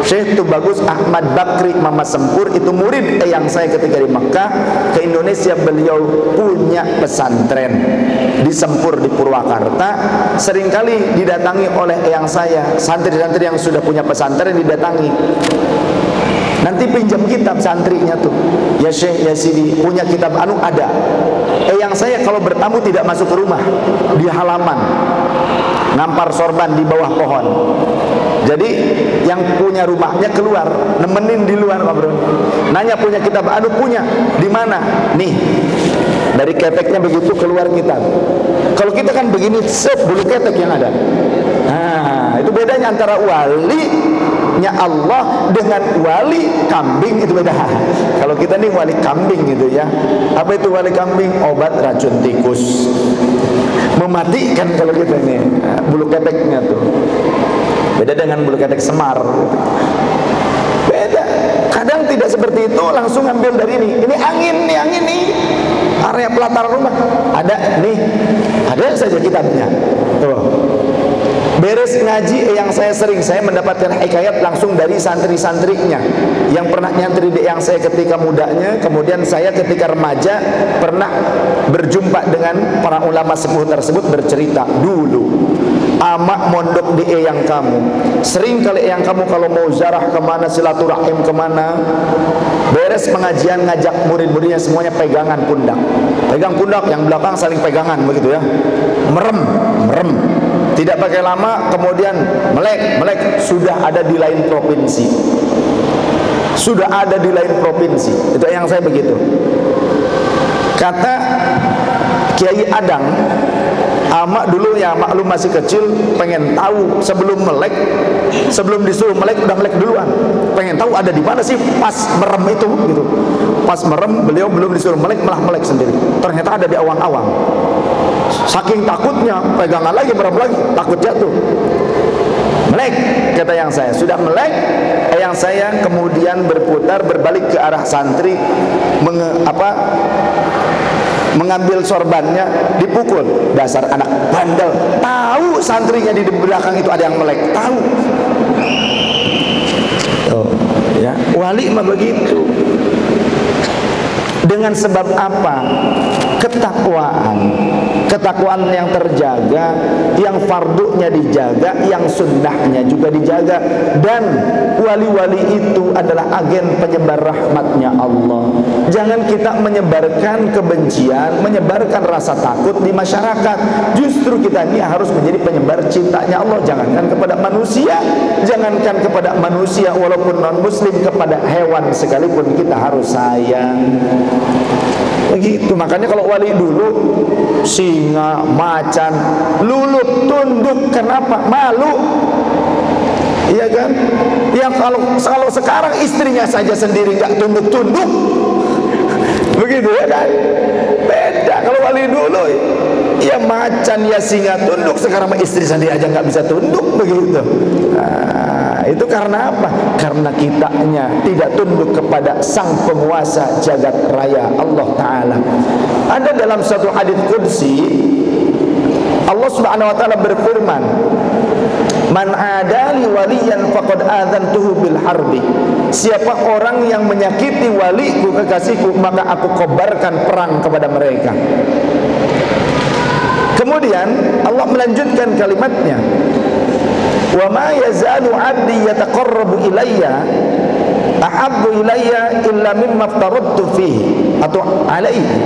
Syekh Tubagus Ahmad Bakri Mama Sempur, itu murid eyang saya ketika di Mekah. Ke Indonesia beliau punya pesantren di Sempur di Purwakarta. Seringkali didatangi oleh eyang saya, santri-santri yang sudah punya pesantren didatangi. Nanti pinjam kitab santrinya tuh, ya Syekh, ya Sidi, punya kitab anu ada. Eyang saya kalau bertamu tidak masuk ke rumah, di halaman, ngampar sorban di bawah pohon. Jadi yang punya rumahnya keluar, nemenin di luar, Pak Bro. Nanya punya kitab anu, punya, di mana? Nih, dari keteknya begitu keluar kitab. Kalau kita kan begini, bulu ketek yang ada. Nah, itu bedanya antara walinya Allah dengan wali kambing, itu beda. Kalau kita nih wali kambing gitu ya. Apa itu wali kambing? Obat racun tikus, mematikan. Kalau kita nih bulu keteknya tuh beda dengan bulu ketek semar gitu. Beda. Kadang tidak seperti itu, langsung ambil dari ini. Ini angin nih, area pelataran rumah. Ada nih, ada saja kitabnya. Tuh. Beres ngaji yang saya mendapatkan hikayat langsung dari santri-santrinya yang pernah nyantri yang saya ketika mudanya. Kemudian saya ketika remaja pernah berjumpa dengan para ulama sepuh tersebut, bercerita dulu amak mondok di eyang kamu. Sering kali eyang kamu kalau mau ziarah kemana, silaturahim kemana, beres pengajian ngajak murid-muridnya semuanya pegangan pundak. Pegang pundak, yang belakang saling pegangan begitu ya. Merem. Tidak pakai lama kemudian melek sudah ada di lain provinsi. Itu yang saya begitu. Kata Kiai Adang, amak dulu ya, maklum masih kecil, pengen tahu sebelum disuruh melek udah melek duluan. Pengen tahu ada di mana sih pas merem itu gitu. Pas merem beliau belum disuruh melek, malah melek sendiri. Ternyata ada di awang-awang. Saking takutnya, pegangan lagi, merem lagi, takut jatuh. Melek, kata yang saya. Sudah melek, yang saya kemudian berputar, berbalik ke arah santri, mengambil sorbannya, dipukul. Dasar anak bandel, tahu santrinya di belakang itu ada yang melek, tahu. Oh, ya, wali mah begitu. Dengan sebab apa? Ketakwaan yang terjaga, yang fardunya dijaga, yang sunnahnya juga dijaga. Dan wali-wali itu adalah agen penyebar rahmatnya Allah. Jangan kita menyebarkan kebencian, menyebarkan rasa takut di masyarakat. Justru kita ini harus menjadi penyebar cintanya Allah. Jangankan kepada manusia, walaupun non muslim, kepada hewan sekalipun kita harus sayang. Begitu. Makanya kalau wali dulu, singa, macan, lulut, tunduk. Kenapa? Malu. Iya kan? Yang kalau sekarang istrinya saja sendiri nggak tunduk-tunduk, begitu ya kan? Beda. Kalau wali dulu, ya macan, ya singa tunduk. Sekarang istri sendiri aja nggak bisa tunduk, begitu. Nah, itu karena apa? Karena kitanya tidak tunduk kepada sang penguasa jagat raya Allah Ta'ala. Ada dalam satu hadits qudsi, Allah Subhanahu wa Ta'ala berfirman, "Man adali waliyan faqad adzantuhu bil harbi." Siapa orang yang menyakiti waliku, kekasihku, maka aku kobarkan perang kepada mereka. Kemudian Allah melanjutkan kalimatnya, Wa ma yazalu 'abdi yataqarrabu ilayya ahabbu ilayya illa mimma aftaradtu fihi atau alaihi.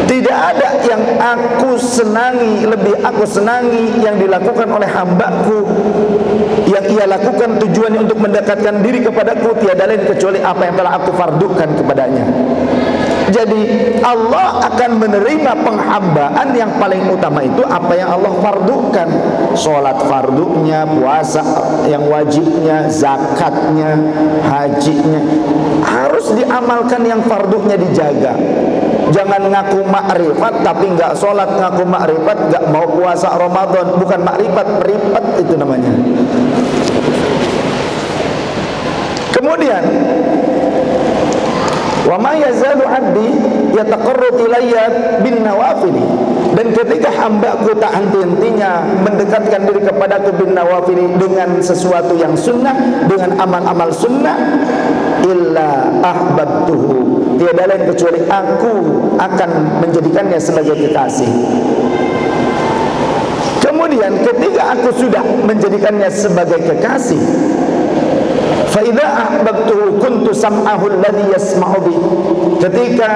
Tidak ada yang aku senangi, lebih aku senangi yang dilakukan oleh hambaku, yang ia lakukan tujuannya untuk mendekatkan diri kepadaku, tiada lain kecuali apa yang telah aku fardukan kepadanya. Jadi Allah akan menerima penghambaan yang paling utama itu apa yang Allah fardukan. Sholat fardunya, puasa yang wajibnya, zakatnya, hajinya, harus diamalkan, yang fardunya dijaga. Jangan ngaku makrifat tapi enggak sholat, ngaku makrifat enggak mau puasa Ramadan. Bukan makrifat, meripat itu namanya. Kemudian wa ma yazalu 'abdi yataqarrabu ilayya bin nawafili. Dan ketika hambaku tak henti-hentinya mendekatkan diri kepadaku bin nawafili, dengan sesuatu yang sunnah, dengan amal-amal sunnah, illa ahbabtuhu, tiada lain kecuali aku akan menjadikannya sebagai kekasih. Kemudian ketika aku sudah menjadikannya sebagai kekasih, fa idza ahbabtuhu kuntu sam'ahu alladhi yasma'u bi. Ketika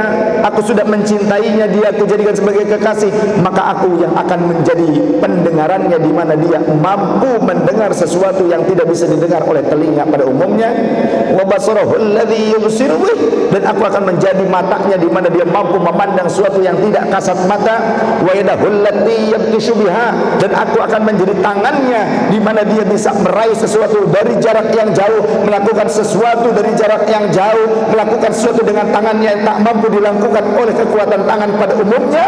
aku sudah mencintainya, dia aku jadikan sebagai kekasih, maka aku yang akan menjadi pendengarannya, di mana dia mampu mendengar sesuatu yang tidak bisa didengar oleh telinga pada umumnya. Wa basarahu alladhi yubsiru bi, dan aku akan menjadi matanya, di mana dia mampu memandang sesuatu yang tidak kasat mata. Wa yadahu allati yabtishu biha, dan aku akan menjadi tangannya, di mana dia bisa meraih sesuatu dari jarak yang jauh, melakukan sesuatu dari jarak yang jauh, melakukan sesuatu dengan tangannya yang tak mampu dilakukan oleh kekuatan tangan pada umumnya.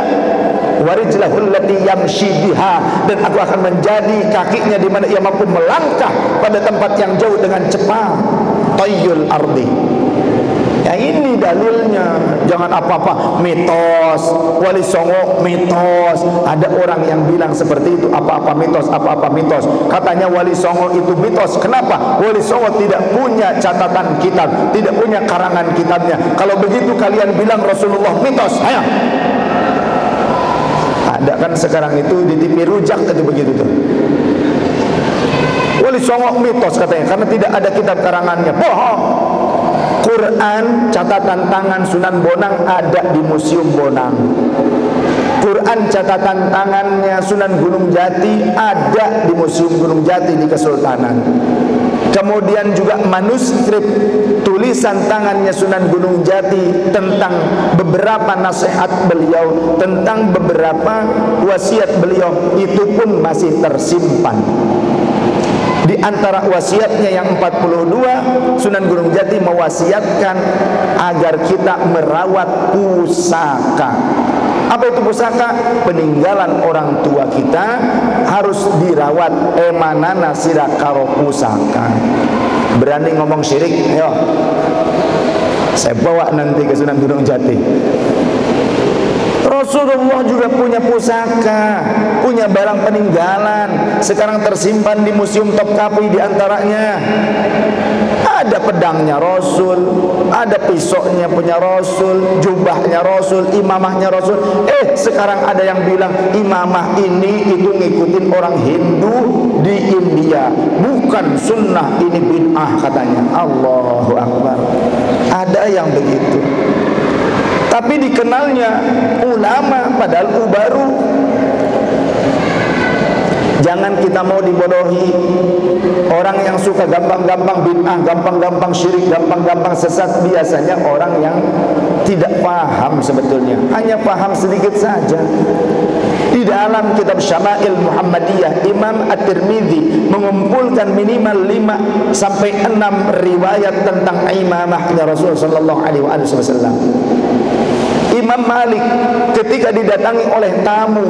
Warijlahul lati yamshi biha, dan aku akan menjadi kakinya, di mana ia mampu melangkah pada tempat yang jauh dengan cepat. Tayyul ardi. Ya, ini dalilnya. Jangan apa-apa mitos, Wali Songo mitos. Ada orang yang bilang seperti itu, apa-apa mitos, apa-apa mitos. Katanya Wali Songo itu mitos. Kenapa? Wali Songo tidak punya catatan kitab, tidak punya karangan kitabnya. Kalau begitu kalian bilang Rasulullah mitos. Ayo. Ada kan sekarang itu di TV rujak itu begitu tuh. Wali Songo mitos katanya, karena tidak ada kitab karangannya. Bohong. Quran catatan tangan Sunan Bonang ada di Museum Bonang. Quran catatan tangannya Sunan Gunung Jati ada di Museum Gunung Jati di Kesultanan. Kemudian juga manuskrip tulisan tangannya Sunan Gunung Jati tentang beberapa nasihat beliau, tentang beberapa wasiat beliau, itu pun masih tersimpan. Di antara wasiatnya yang 42, Sunan Gunung Jati mewasiatkan agar kita merawat pusaka. Apa itu pusaka? Peninggalan orang tua kita harus dirawat. Emanana sira karo pusaka. Berani ngomong syirik? Ayo, saya bawa nanti ke Sunan Gunung Jati. Rasulullah juga punya pusaka, punya barang peninggalan, sekarang tersimpan di Museum Topkapi. Di antaranya ada pedangnya Rasul, ada pisaunya punya Rasul, jubahnya Rasul, imamahnya Rasul. Sekarang ada yang bilang imamah ini itu ngikutin orang Hindu di India, bukan sunnah, ini bid'ah katanya. Allahu Akbar. Ada yang begitu. Tapi dikenalnya ulama padahal baru. Jangan kita mau dibodohi. Orang yang suka gampang-gampang bid'ah, gampang-gampang syirik, gampang-gampang sesat, biasanya orang yang tidak paham sebetulnya, hanya paham sedikit saja. Di dalam kitab Syama'il Muhammadiyah, Imam At-Tirmidzi mengumpulkan minimal 5 sampai 6 riwayat tentang imamahnya Rasulullah sallallahu alaihi wasallam. Imam Malik ketika didatangi oleh tamu,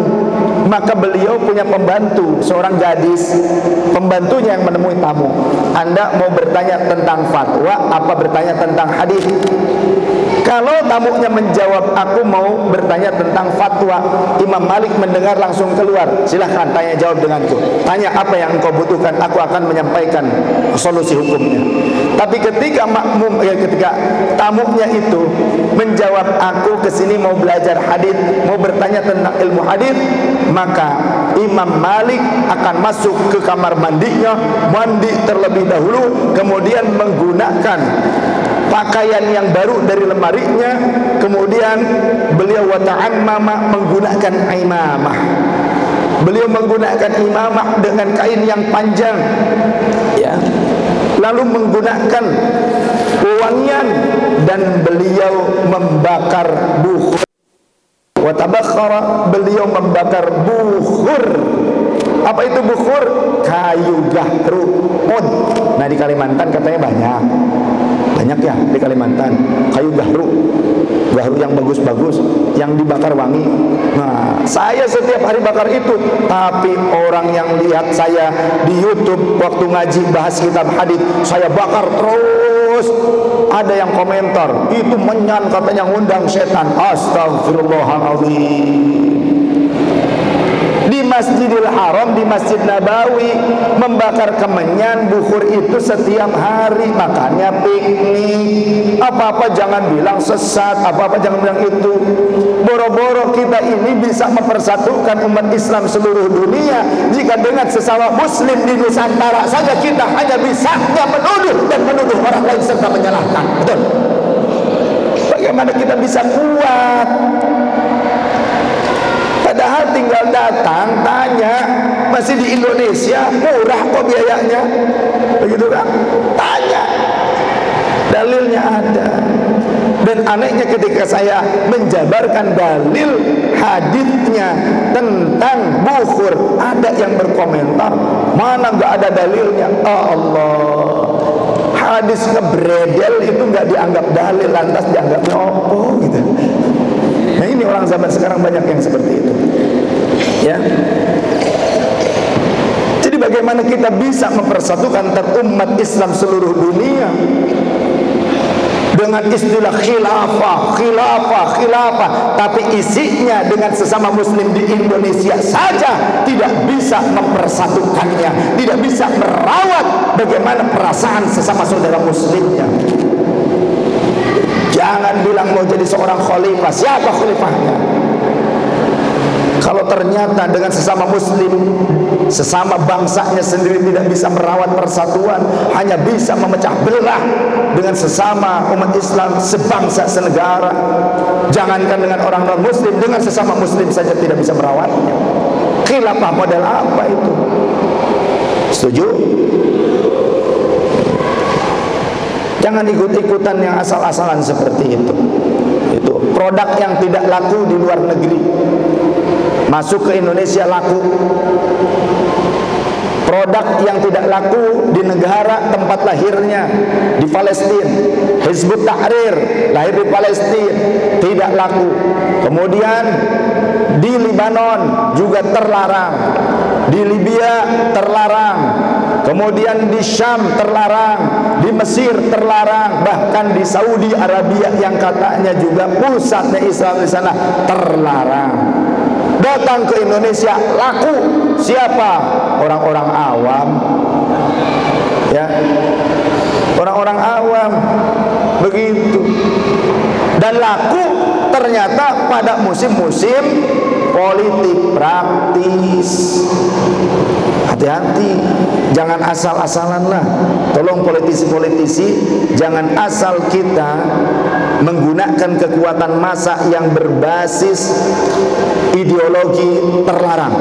maka beliau punya pembantu, seorang gadis, pembantunya yang menemui tamu. Anda mau bertanya tentang fatwa apa bertanya tentang hadis? Kalau tamunya menjawab, aku mau bertanya tentang fatwa Imam Malik, mendengar langsung keluar, silahkan tanya jawab denganku. Tanya apa yang engkau butuhkan, aku akan menyampaikan solusi hukumnya. Tapi ketika ketika tamunya itu menjawab, aku kesini mau belajar hadis, mau bertanya tentang ilmu hadis, maka Imam Malik akan masuk ke kamar mandinya, mandi terlebih dahulu, kemudian menggunakan pakaian yang baru dari lemarinya, kemudian beliau wata'ammama, menggunakan imamah. Beliau menggunakan imamah dengan kain yang panjang, ya. Lalu menggunakan wangian, dan beliau membakar bukhur. Watabakhara, beliau membakar bukhur. Apa itu bukhur? Kayu gahru. Nah, di Kalimantan katanya banyak ya di Kalimantan, kayu gahru yang bagus-bagus, yang dibakar wangi. Nah, saya setiap hari bakar itu. Tapi orang yang lihat saya di YouTube waktu ngaji bahas kitab hadis, saya bakar terus. Ada yang komentar, itu menyan, katanya ngundang setan. Astagfirullahaladzim. Di Masjidil Haram, di Masjid Nabawi, membakar kemenyan, bukhur itu setiap hari. Makanya piknik. Apa-apa jangan bilang sesat, apa-apa jangan bilang itu. Boro-boro kita ini bisa mempersatukan umat Islam seluruh dunia jika dengan sesama muslim di Nusantara saja kita hanya bisanya menuduh dan menuduh orang lain serta menyalahkan. Betul? Bagaimana kita bisa kuat? Padahal tinggal datang, tanya, masih di Indonesia, murah kok biayanya, begitu kan? Tanya, dalilnya ada. Dan anehnya ketika saya menjabarkan dalil hadisnya tentang bukhur, ada yang berkomentar, mana nggak ada dalilnya. Allah, hadis ngebredel itu nggak dianggap dalil, lantas dianggapnya opo gitu. Nah, ini orang zaman sekarang banyak yang seperti itu, ya. Jadi bagaimana kita bisa mempersatukan umat Islam seluruh dunia dengan istilah khilafah, tapi isinya dengan sesama muslim di Indonesia saja tidak bisa mempersatukannya, tidak bisa merawat bagaimana perasaan sesama saudara muslimnya. Jangan bilang mau jadi seorang khalifah. Siapa khalifahnya? Kalau ternyata dengan sesama muslim, sesama bangsanya sendiri tidak bisa merawat persatuan, hanya bisa memecah belah dengan sesama umat Islam sebangsa senegara, jangankan dengan orang non muslim, dengan sesama muslim saja tidak bisa merawatnya. Khilafah model apa itu? Setuju? Jangan ikut-ikutan yang asal-asalan seperti itu. Itu produk yang tidak laku di luar negeri, masuk ke Indonesia laku. Produk yang tidak laku di negara tempat lahirnya, di Palestina, Hizbut Tahrir lahir di Palestina, tidak laku. Kemudian di Lebanon juga terlarang, di Libya terlarang, kemudian di Syam terlarang, di Mesir terlarang, bahkan di Saudi Arabia yang katanya juga pusatnya Islam di sana terlarang. Datang ke Indonesia laku. Siapa? Orang-orang awam, ya, orang-orang awam begitu. Dan laku ternyata pada musim-musim politik praktis. Hati-hati, jangan asal-asalan lah. Tolong politisi-politisi, jangan asal kita menggunakan kekuatan massa yang berbasis ideologi terlarang.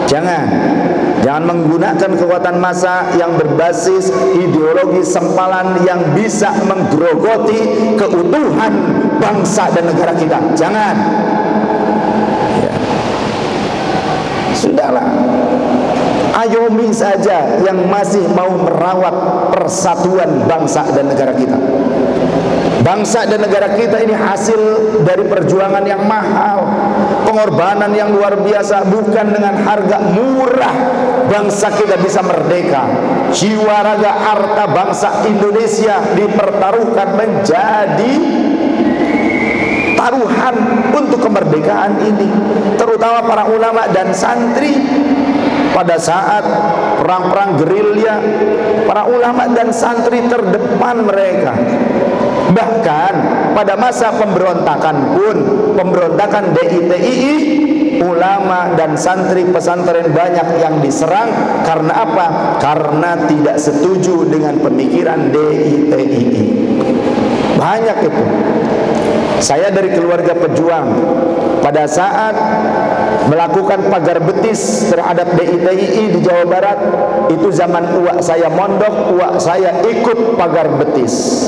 Jangan menggunakan kekuatan massa yang berbasis ideologi sempalan yang bisa menggerogoti keutuhan bangsa dan negara kita. Jangan. Ya. Sudahlah. Ayomi saja yang masih mau merawat persatuan bangsa dan negara kita. Bangsa dan negara kita ini hasil dari perjuangan yang mahal, pengorbanan yang luar biasa. Bukan dengan harga murah bangsa kita bisa merdeka. Jiwa, raga, harta bangsa Indonesia dipertaruhkan menjadi taruhan untuk kemerdekaan ini, terutama para ulama dan santri. Pada saat perang-perang gerilya, para ulama dan santri terdepan mereka. Bahkan pada masa pemberontakan pun, pemberontakan DITII, ulama dan santri pesantren banyak yang diserang. Karena apa? Karena tidak setuju dengan pemikiran DITII. Banyak itu. Saya dari keluarga pejuang. Pada saat melakukan pagar betis terhadap DITII di Jawa Barat, itu zaman uak saya mondok, uak saya ikut pagar betis.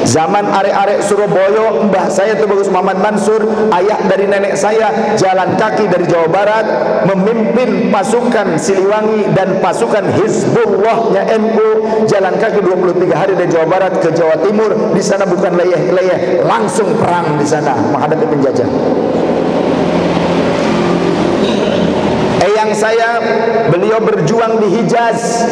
Zaman arek-arek Surabaya, mbah saya itu Bagus Muhammad Mansur, ayah dari nenek saya, jalan kaki dari Jawa Barat, memimpin pasukan Siliwangi dan pasukan Hizbullahnya NU, jalan kaki 23 hari dari Jawa Barat ke Jawa Timur. Di sana bukan leyeh-leyeh, langsung perang di sana menghadapi penjajah. Eyang saya, beliau berjuang di Hijaz,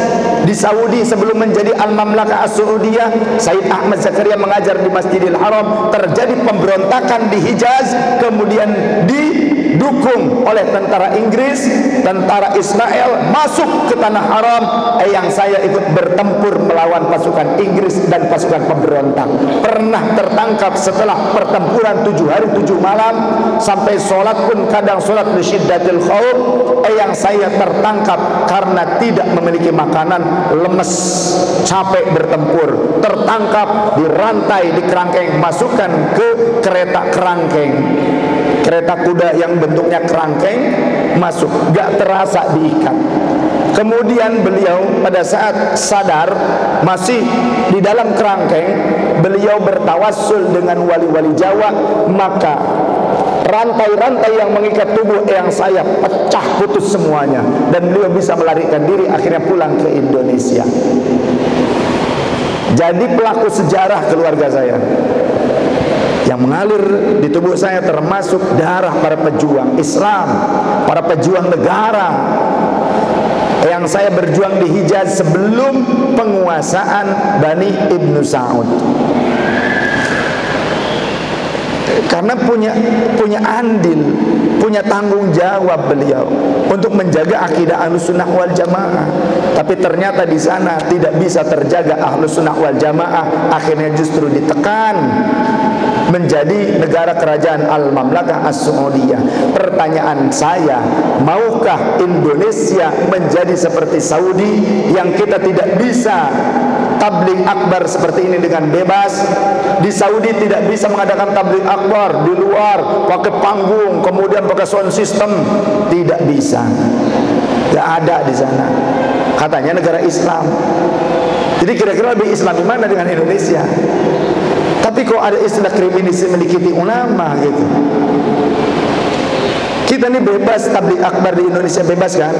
di Saudi sebelum menjadi Al-Mamlakah As-Saudiyah. Said Ahmad Zakaria mengajar di Masjidil Haram. Terjadi pemberontakan di Hijaz, kemudian didukung oleh tentara Inggris, tentara Israel masuk ke tanah haram. Eyang saya ikut bertempur melawan pasukan Inggris dan pasukan pemberontak. Pernah tertangkap setelah pertempuran 7 hari 7 malam, sampai sholat pun kadang sholat li syiddatil khauf. Eyang saya tertangkap karena tidak memiliki makanan, lemes, capek bertempur, tertangkap, dirantai, dikerangkeng, masukkan ke kereta kerangkeng, kereta kuda yang bentuknya kerangkeng, masuk, gak terasa diikat. Kemudian beliau pada saat sadar masih di dalam kerangkeng, beliau bertawassul dengan wali-wali Jawa, maka rantai-rantai yang mengikat tubuh yang saya pecah putus semuanya, dan beliau bisa melarikan diri, akhirnya pulang ke Indonesia. Jadi pelaku sejarah keluarga saya. Yang mengalir di tubuh saya termasuk darah para pejuang Islam, para pejuang negara. Yang saya berjuang di Hijaz sebelum penguasaan Bani Ibnu Saud. Karena punya andil, punya tanggung jawab beliau untuk menjaga akidah Ahlussunnah wal Jamaah. Tapi ternyata di sana tidak bisa terjaga Ahlussunnah wal Jamaah, akhirnya justru ditekan menjadi negara kerajaan Al-Mamlakah As-Saudiyah. Pertanyaan saya, maukah Indonesia menjadi seperti Saudi yang kita tidak bisa tabligh akbar seperti ini dengan bebas? Di Saudi tidak bisa mengadakan tabligh akbar di luar, pakai panggung, kemudian pakai sound system, tidak bisa. Tidak ada di sana. Katanya negara Islam. Jadi kira-kira lebih Islam mana dengan Indonesia? Tapi kok ada istilah kriminalisasi mendikiti ulama gitu. Kita ini bebas tabligh akbar di Indonesia, bebas kan?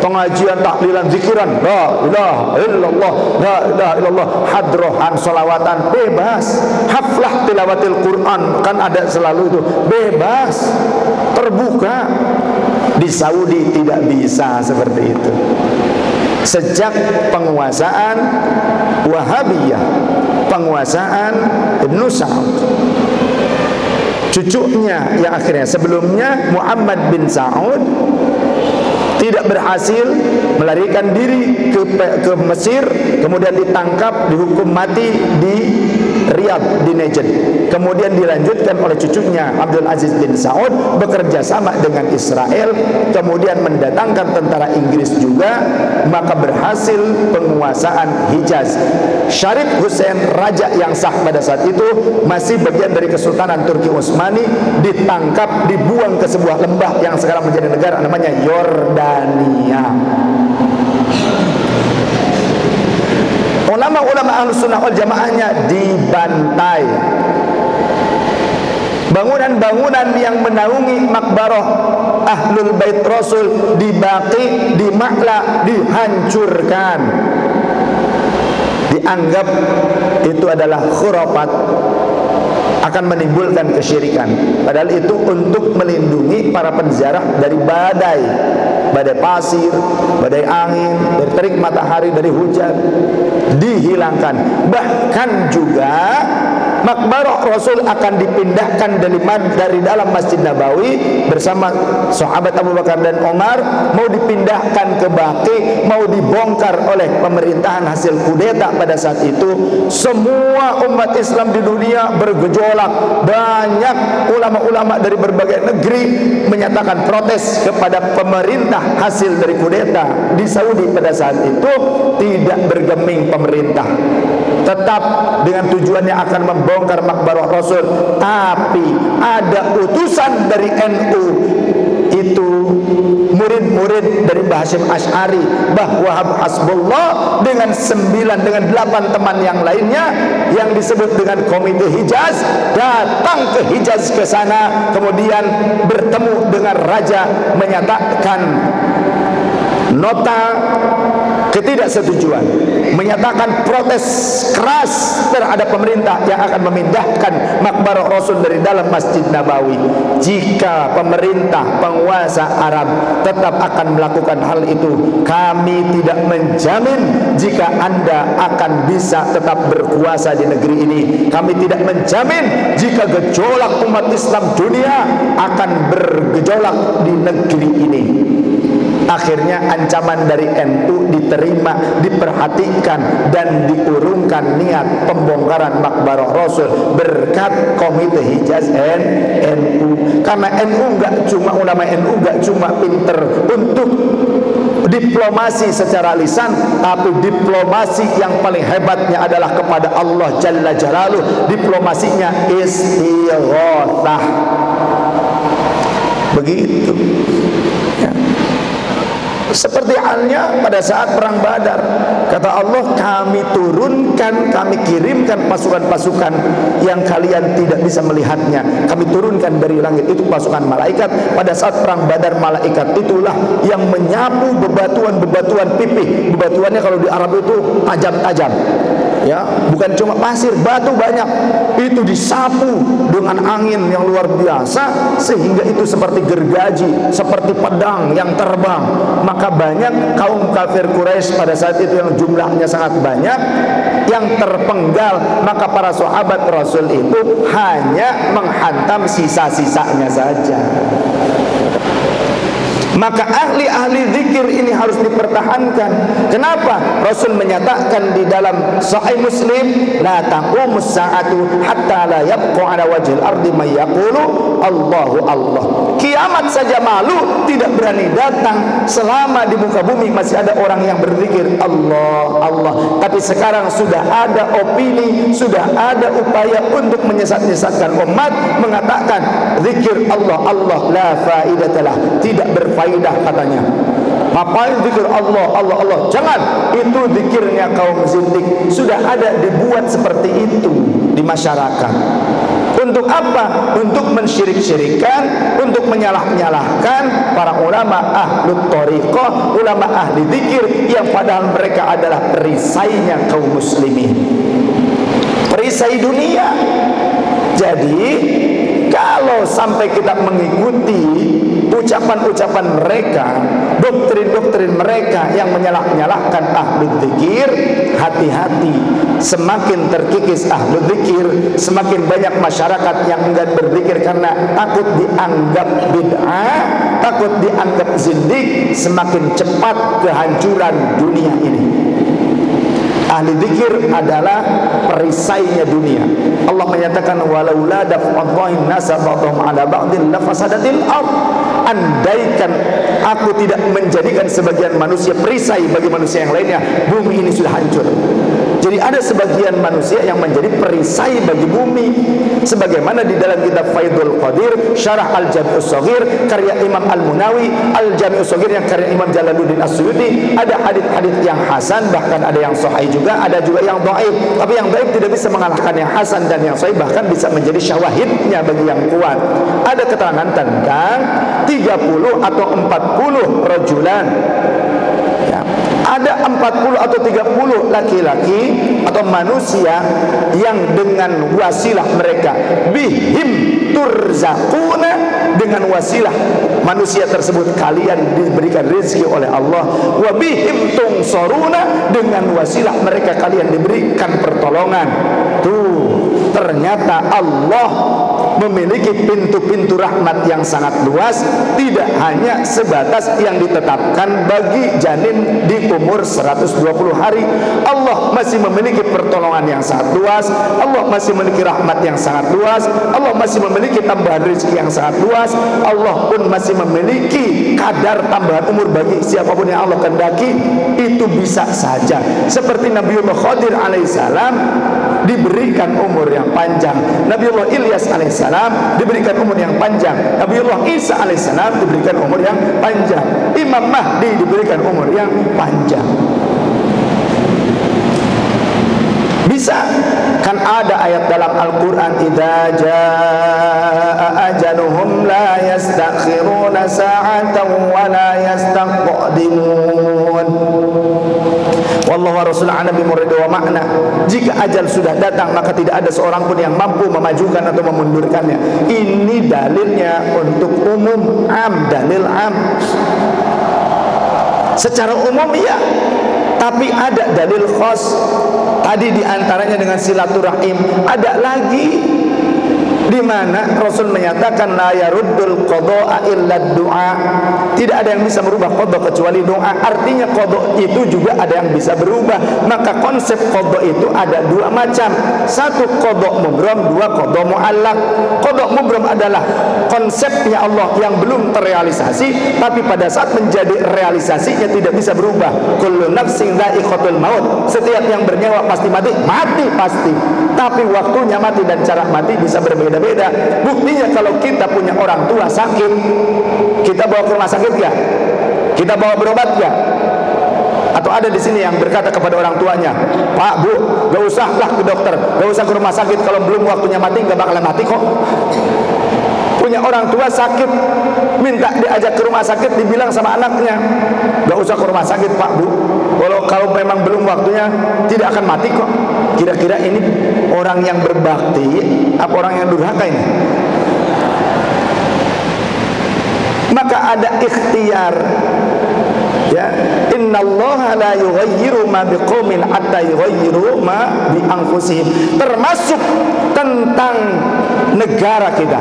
Pengajian, tahlilan, zikiran, la ilaha illallah, la ilaha illallah, hadrohan, solawatan, bebas. Haflah tilawatil Quran, kan ada selalu itu, bebas, terbuka. Di Saudi tidak bisa seperti itu. Sejak penguasaan Wahabiyah, penguasaan Ibnu Saud, cucunya yang akhirnya, sebelumnya Muhammad bin Saud tidak berhasil melarikan diri ke Mesir, kemudian ditangkap, dihukum mati di Riyadh, di Najd. Kemudian dilanjutkan oleh cucunya Abdul Aziz bin Saud, bekerja sama dengan Israel, kemudian mendatangkan tentara Inggris juga, maka berhasil penguasaan Hijaz. Syarif Hussein, raja yang sah pada saat itu, masih bagian dari Kesultanan Turki Utsmani, ditangkap, dibuang ke sebuah lembah yang sekarang menjadi negara namanya Yordania. Ulama-ulama Ahlussunnah wal Jamaahnya dibantai. Bangunan-bangunan yang menaungi makbarah Ahlul Bait Rasul di Baqi, di Ma'la, dihancurkan. Dianggap itu adalah khurafat, akan menimbulkan kesyirikan. Padahal itu untuk melindungi para penziarah dari badai pasir, badai angin, dari terik matahari, dari hujan. Dihilangkan. Bahkan juga makbarah Rasul akan dipindahkan dari dalam Masjid Nabawi bersama sahabat Abu Bakar dan Umar, mau dipindahkan ke Baqi, mau dibongkar oleh pemerintahan hasil kudeta pada saat itu. Semua umat Islam di dunia bergejolak. Banyak ulama-ulama dari berbagai negeri menyatakan protes kepada pemerintah hasil dari kudeta. Di Saudi pada saat itu tidak bergeming pemerintah, tetap dengan tujuannya akan membongkar makbarah Rasul. Tapi ada utusan dari NU, itu murid-murid dari Mbah Hasyim Asy'ari, Mbah Wahab Hasbullah dengan 8 teman yang lainnya yang disebut dengan Komite Hijaz, datang ke Hijaz ke sana, kemudian bertemu dengan raja, menyatakan nota ketidaksetujuan, menyatakan protes keras terhadap pemerintah yang akan memindahkan makbarah Rasul dari dalam Masjid Nabawi. Jika pemerintah penguasa Arab tetap akan melakukan hal itu, kami tidak menjamin jika Anda akan bisa tetap berkuasa di negeri ini. Kami tidak menjamin jika gejolak umat Islam dunia akan bergejolak di negeri ini. Akhirnya ancaman dari NU diterima, diperhatikan, dan diurungkan niat pembongkaran makbarah Rasul berkat Komite Hijaz NU. Karena NU enggak cuma, ulama NU enggak cuma pinter untuk diplomasi secara lisan, tapi diplomasi yang paling hebatnya adalah kepada Allah Jalla Jalaluh. Diplomasinya istighatsah. Begitu ya. Seperti halnya pada saat perang Badar, kata Allah, kami turunkan, kami kirimkan pasukan-pasukan yang kalian tidak bisa melihatnya. Kami turunkan dari langit, itu pasukan malaikat. Pada saat perang Badar, malaikat itulah yang menyapu bebatuan-bebatuan pipih. Bebatuannya kalau di Arab itu tajam-tajam, ya, bukan cuma pasir, batu banyak. Itu disapu dengan angin yang luar biasa sehingga itu seperti gergaji, seperti pedang yang terbang. Maka banyak kaum kafir Quraisy pada saat itu yang jumlahnya sangat banyak yang terpenggal. Maka para sahabat Rasul itu hanya menghantam sisa-sisanya saja. Maka ahli-ahli zikir ini harus dipertahankan. Kenapa? Rasul menyatakan di dalam Sahih Muslim, la taqumus sa'atu hatta la yabqa 'ala wajhil ardi may yaqulu Allahu Allah. Kiamat saja malu, tidak berani datang selama di muka bumi masih ada orang yang berzikir Allah Allah. Tapi sekarang sudah ada opini, sudah ada upaya untuk menyesat-nyesatkan umat, mengatakan zikir Allah Allah la faidatalah, tidak berfaidah katanya. Ngapain zikir Allah Allah Allah? Jangan, itu zikirnya kaum zindik. Sudah ada dibuat seperti itu di masyarakat. Untuk apa? Untuk mensyirik-syirikan, untuk menyalah-nyalahkan para ulama ahlu thariqah, ulama ahli zikir, yang padahal mereka adalah perisainya kaum muslimin, perisai dunia. Jadi kalau sampai kita mengikuti ucapan-ucapan mereka, doktrin-doktrin mereka yang menyalah-nyalahkan ahlu dzikir, hati-hati. Semakin terkikis ahlu dzikir, semakin banyak masyarakat yang enggan berzikir karena takut dianggap bid'ah, takut dianggap zindik, semakin cepat kehancuran dunia ini. Ahli dzikir adalah perisainya dunia. Allah menyatakan walaula daf'allahin nasa ba'dhum 'ala ba'din lafasadatil ardh. Andaikan aku tidak menjadikan sebagian manusia perisai bagi manusia yang lainnya, bumi ini sudah hancur. Jadi ada sebagian manusia yang menjadi perisai bagi bumi. Sebagaimana di dalam kitab Faidul Qadir, Syarah Al-Jami'us Shaghir karya Imam Al-Munawi, Al-Jami'us Shaghir yang karya Imam Jalaluddin As-Suyuti, ada hadis-hadis yang hasan, bahkan ada yang sahih juga, ada juga yang dhaif. Tapi yang dhaif tidak bisa mengalahkan yang hasan, dan yang sahih bahkan bisa menjadi syawahidnya bagi yang kuat. Ada keterangan tentang 30 atau 40 rajulan, ya, ada 40 atau 30 laki-laki atau manusia yang dengan wasilah mereka bihim turzaquna, dengan wasilah manusia tersebut kalian diberikan rezeki oleh Allah, wa bihim tungsoruna, dengan wasilah mereka kalian diberikan pertolongan. Tuh, ternyata Allah memiliki pintu-pintu rahmat yang sangat luas, tidak hanya sebatas yang ditetapkan bagi janin di umur 120 hari. Allah masih memiliki pertolongan yang sangat luas, Allah masih memiliki rahmat yang sangat luas, Allah masih memiliki tambahan rezeki yang sangat luas, Allah pun masih memiliki kadar tambahan umur bagi siapapun yang Allah kehendaki. Itu bisa saja. Seperti Nabiullah Khadir alaihissalam diberikan umur yang panjang, Nabiullah Ilyas alaihissalam diberikan umur yang panjang, Nabiullah Isa alaihissalam diberikan umur yang panjang, Imam Mahdi diberikan umur yang panjang. Bisa kan ada ayat dalam Al-Quran, idza jaa ajaluhum la yastakhiruna sa'atan wa la yastaqdimun. Wallahu wa rasul an nabi murid wa makna. Jika ajal sudah datang maka tidak ada seorang pun yang mampu memajukan atau memundurkannya. Ini dalilnya untuk umum, am, dalil am. Secara umum ya, tapi ada dalil khas. Tadi diantaranya dengan silaturahim. Ada lagi di mana Rasul menyatakan la yaruddul qada'a illa du'a. Tidak ada yang bisa merubah qada kecuali doa. Artinya qada itu juga ada yang bisa berubah. Maka konsep qada itu ada dua macam. Satu qada mubram, dua qada mu'allaq. Qada mubram adalah konsepnya Allah yang belum terrealisasi, tapi pada saat menjadi realisasinya tidak bisa berubah. Kullu nafsin dha'iqatul maut. Setiap yang bernyawa pasti mati, mati pasti. Tapi waktunya mati dan cara mati bisa berbeda-beda. Buktinya kalau kita punya orang tua sakit, kita bawa ke rumah sakit gak? Kita bawa berobat gak? Atau ada di sini yang berkata kepada orang tuanya, Pak, Bu, gak usah lah ke dokter, gak usah ke rumah sakit, kalau belum waktunya mati gak bakalan mati kok. Punya orang tua sakit, minta diajak ke rumah sakit, dibilang sama anaknya, gak usah ke rumah sakit Pak, Bu, kalau memang belum waktunya tidak akan mati kok. Kira-kira ini orang yang berbakti apa orang yang durhaka ini? Maka ada ikhtiar, ya, innallaha la yughayyiru ma biqaumin hatta yughayyiru ma bi anfusihim. Termasuk tentang negara kita,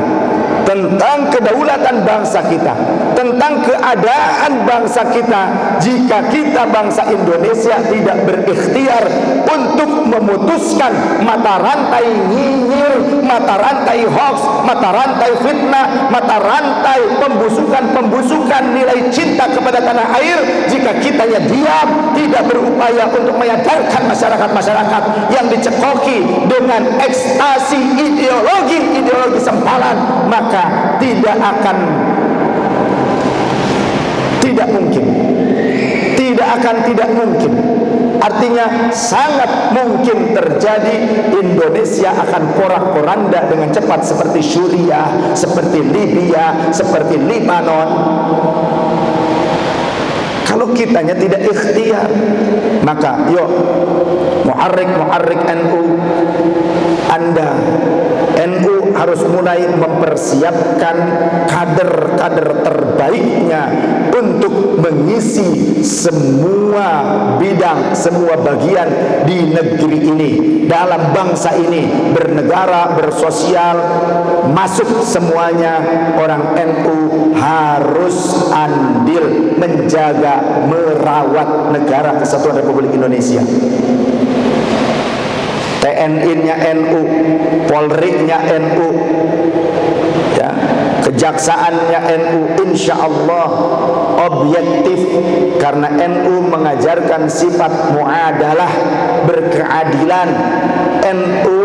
tentang kedaulatan bangsa kita, tentang keadaan bangsa kita. Jika kita bangsa Indonesia tidak berikhtiar untuk memutuskan mata rantai nyinyir, mata rantai hoax, mata rantai fitnah, mata rantai pembusukan nilai cinta kepada tanah air, jika kitanya diam, tidak berupaya untuk menyadarkan masyarakat-masyarakat yang dicekoki dengan ekstasi ideologi sempalan, maka tidak mungkin. Artinya sangat mungkin terjadi Indonesia akan porak-poranda dengan cepat seperti Suriah, seperti Libya, seperti Libanon. Kalau kitanya tidak ikhtiar, maka yuk muharrik NU, Anda NU harus mulai mempersiapkan kader-kader terbaiknya untuk mengisi semua bidang, semua bagian di negeri ini, dalam bangsa ini, bernegara, bersosial, masuk semuanya. Orang NU harus andil menjaga, merawat negara kesatuan Republik Indonesia. TNI-nya NU, Polri-nya NU, ya, kejaksaannya NU, insya Allah objektif, karena NU mengajarkan sifat muadalah, berkeadilan. NU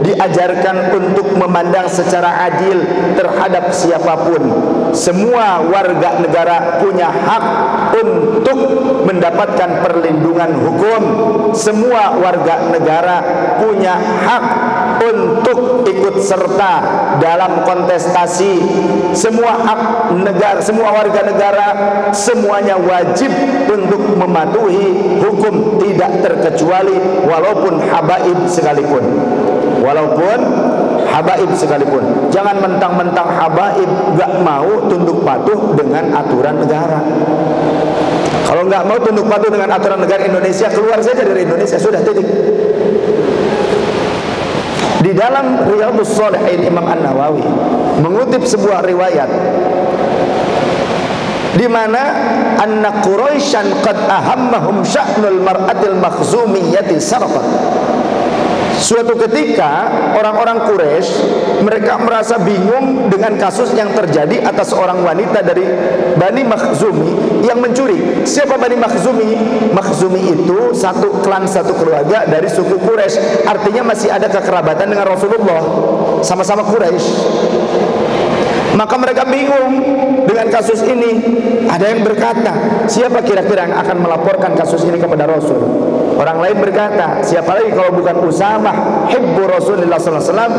diajarkan untuk memandang secara adil terhadap siapapun. Semua warga negara punya hak untuk mendapatkan perlindungan hukum. Semua warga negara punya hak untuk ikut serta dalam kontestasi. Semua hak negara, semua warga negara, semuanya wajib untuk mematuhi hukum tidak terkecuali, walaupun habaib sekalipun. Walaupun habaib sekalipun. Jangan mentang-mentang habaib gak mau tunduk patuh dengan aturan negara. Kalau nggak mau tunduk patuh dengan aturan negara Indonesia, keluar saja dari Indonesia, sudah, titik. Di dalam Riyadhus Shalihin, Imam An-Nawawi mengutip sebuah riwayat di mana anna Quraisyan qad ahammahum sya'nul mar'atil makhzumiyyati sarqat. Suatu ketika orang-orang Quraisy mereka merasa bingung dengan kasus yang terjadi atas seorang wanita dari Bani Makhzumi yang mencuri. Siapa Bani Makhzumi? Makhzumi itu satu klan, satu keluarga dari suku Quraisy. Artinya masih ada kekerabatan dengan Rasulullah, sama-sama Quraisy. Maka mereka bingung dengan kasus ini. Ada yang berkata, siapa kira-kira yang akan melaporkan kasus ini kepada Rasul? Orang lain berkata, siapa lagi kalau bukan Usamah, hibbu Rasulullah sallallahu alaihi wasallam,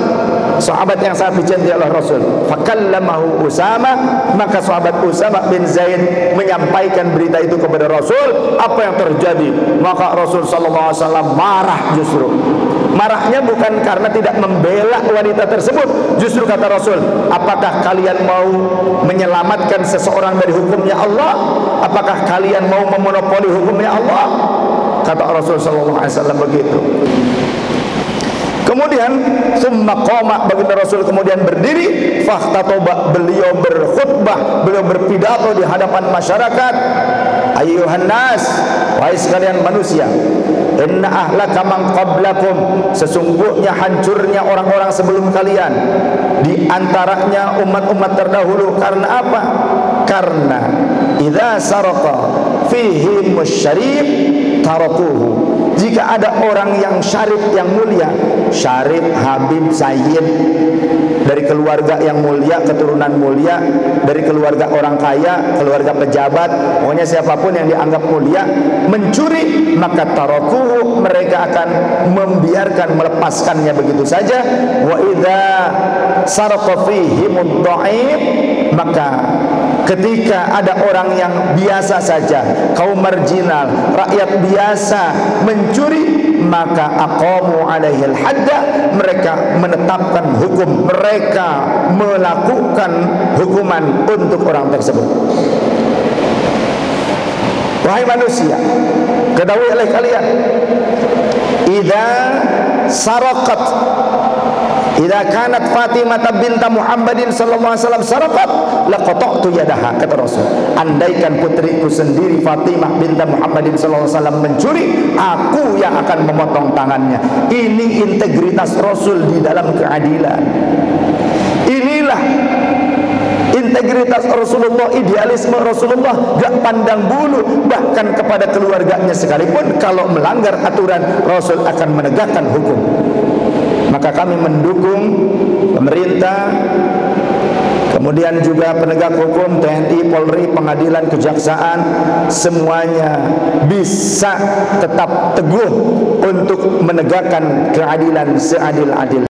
sahabat yang sangat dicintai oleh Rasul. Fakallamahu Usamah, maka sahabat Usamah bin Zaid menyampaikan berita itu kepada Rasul. Apa yang terjadi? Maka Rasul sallallahu alaihi wasallam marah justru. Marahnya bukan karena tidak membela wanita tersebut. Justru kata Rasul, apakah kalian mau menyelamatkan seseorang dari hukumnya Allah? Apakah kalian mau memonopoli hukumnya Allah? Kata Rasul sallallahu alaihi wasallam begitu. Kemudian summa qama, baginda Rasul kemudian berdiri, fahtatoba, beliau berkhutbah, beliau berpidato di hadapan masyarakat. Ayyuhan nas, wahai sekalian manusia, inna ahlaka man qablakum, sesungguhnya hancurnya orang-orang sebelum kalian, di antaranya umat-umat terdahulu. Karena apa? Karena idza saraqa fihi musyarif tarakuhu. Jika ada orang yang syarif, yang mulia, syarif, habib, sayyid, dari keluarga yang mulia, keturunan mulia, dari keluarga orang kaya, keluarga pejabat, pokoknya siapapun yang dianggap mulia, mencuri, maka tarakuhu, mereka akan membiarkan, melepaskannya begitu saja. Wa idza saraqa fihim ad-dha'if, maka ketika ada orang yang biasa saja, kaum marginal, rakyat biasa mencuri, maka aqamu alaihil hadda, mereka menetapkan hukum, mereka melakukan hukuman untuk orang tersebut. Wahai manusia, ketahui oleh kalian, idza saraqat, idza kanat Fatimah binta Muhammadin sallallahu alaihi wasallam saraqat laqata'tu yadaha, kata Rasul, andaikan putriku sendiri Fatimah binta Muhammadin sallallahu alaihi wasallam mencuri, aku yang akan memotong tangannya. Ini integritas Rasul di dalam keadilan. Inilah integritas Rasulullah, idealisme Rasulullah, gak pandang bulu, bahkan kepada keluarganya sekalipun kalau melanggar aturan, Rasul akan menegakkan hukum. Maka kami mendukung pemerintah, kemudian juga penegak hukum, TNI, Polri, pengadilan, kejaksaan, semuanya bisa tetap teguh untuk menegakkan keadilan seadil-adil.